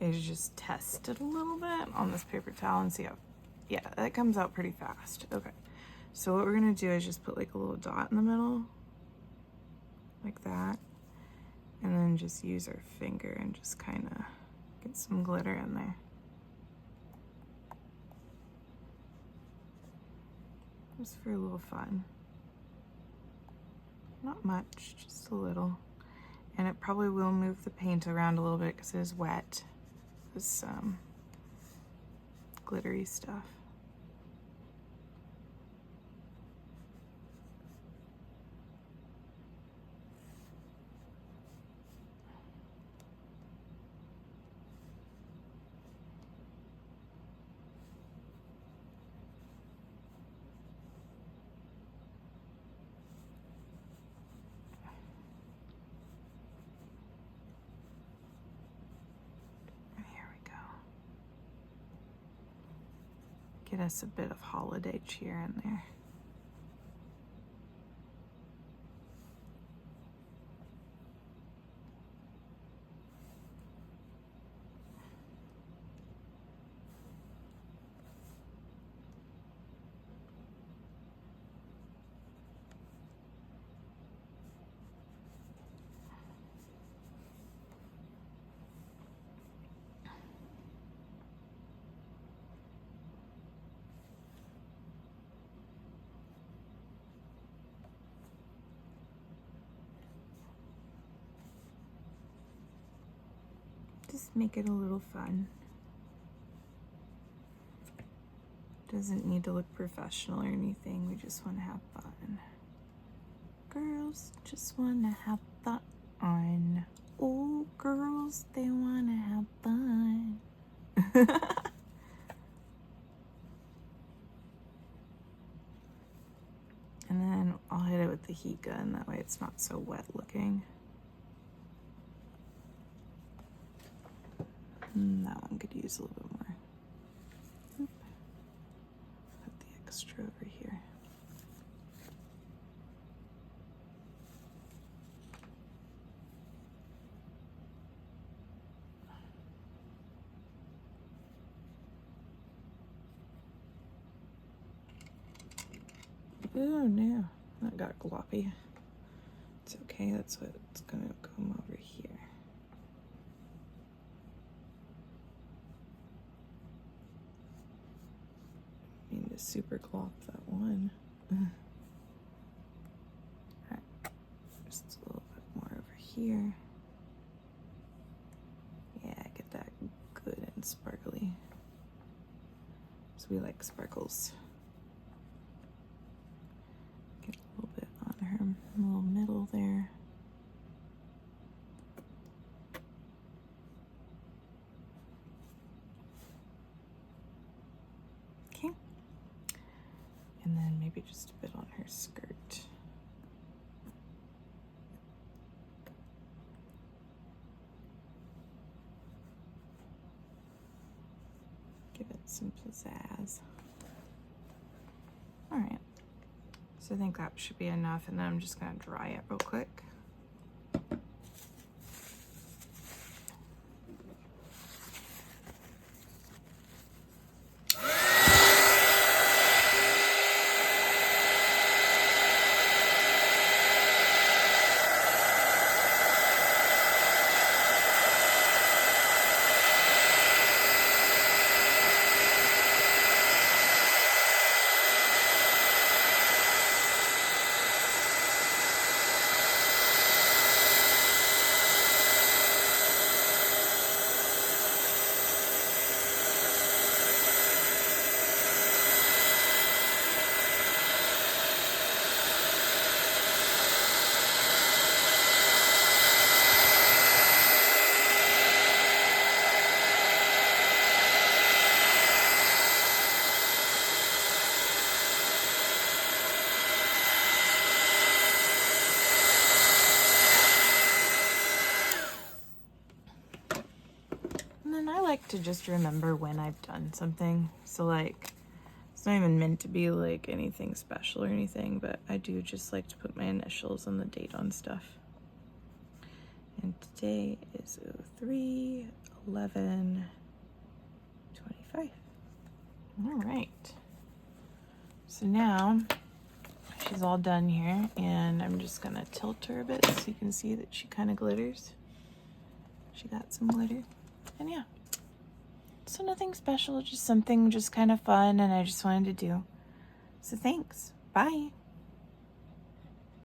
is just test it a little bit on this paper towel and see how, yeah, that comes out pretty fast. Okay, so what we're gonna do is just put like a little dot in the middle, like that, and then just use our finger and just kind of get some glitter in there. Just for a little fun. Not much, just a little. And it probably will move the paint around a little bit because it is wet. This glittery stuff. Get us a bit of holiday cheer in there. Just make it a little fun. Doesn't need to look professional or anything. We just want to have fun. Girls just want to have fun. Oh, girls, they want to have fun. And then I'll hit it with the heat gun. That way it's not so wet looking. That one could use a little bit more. Oop. Put the extra over here. Oh no, that got gloppy. It's okay, that's what's gonna come over here. I mean to super glop that one. Alright, just a little bit more over here. Yeah, get that good and sparkly. So we like sparkles. Get a little bit on her little middle there. Okay. And then maybe just a bit on her skirt. Give it some pizzazz. All right. So I think that should be enough, and then I'm just gonna dry it real quick. to just remember when I've done something. So like, it's not even meant to be like anything special or anything, but I do just like to put my initials and the date on stuff. And today is 03/11/25. All right. So now she's all done here, and I'm just gonna tilt her a bit so you can see that she kind of glitters. She got some glitter, and yeah. So nothing special, just something just kind of fun, and I just wanted to do. So thanks. Bye.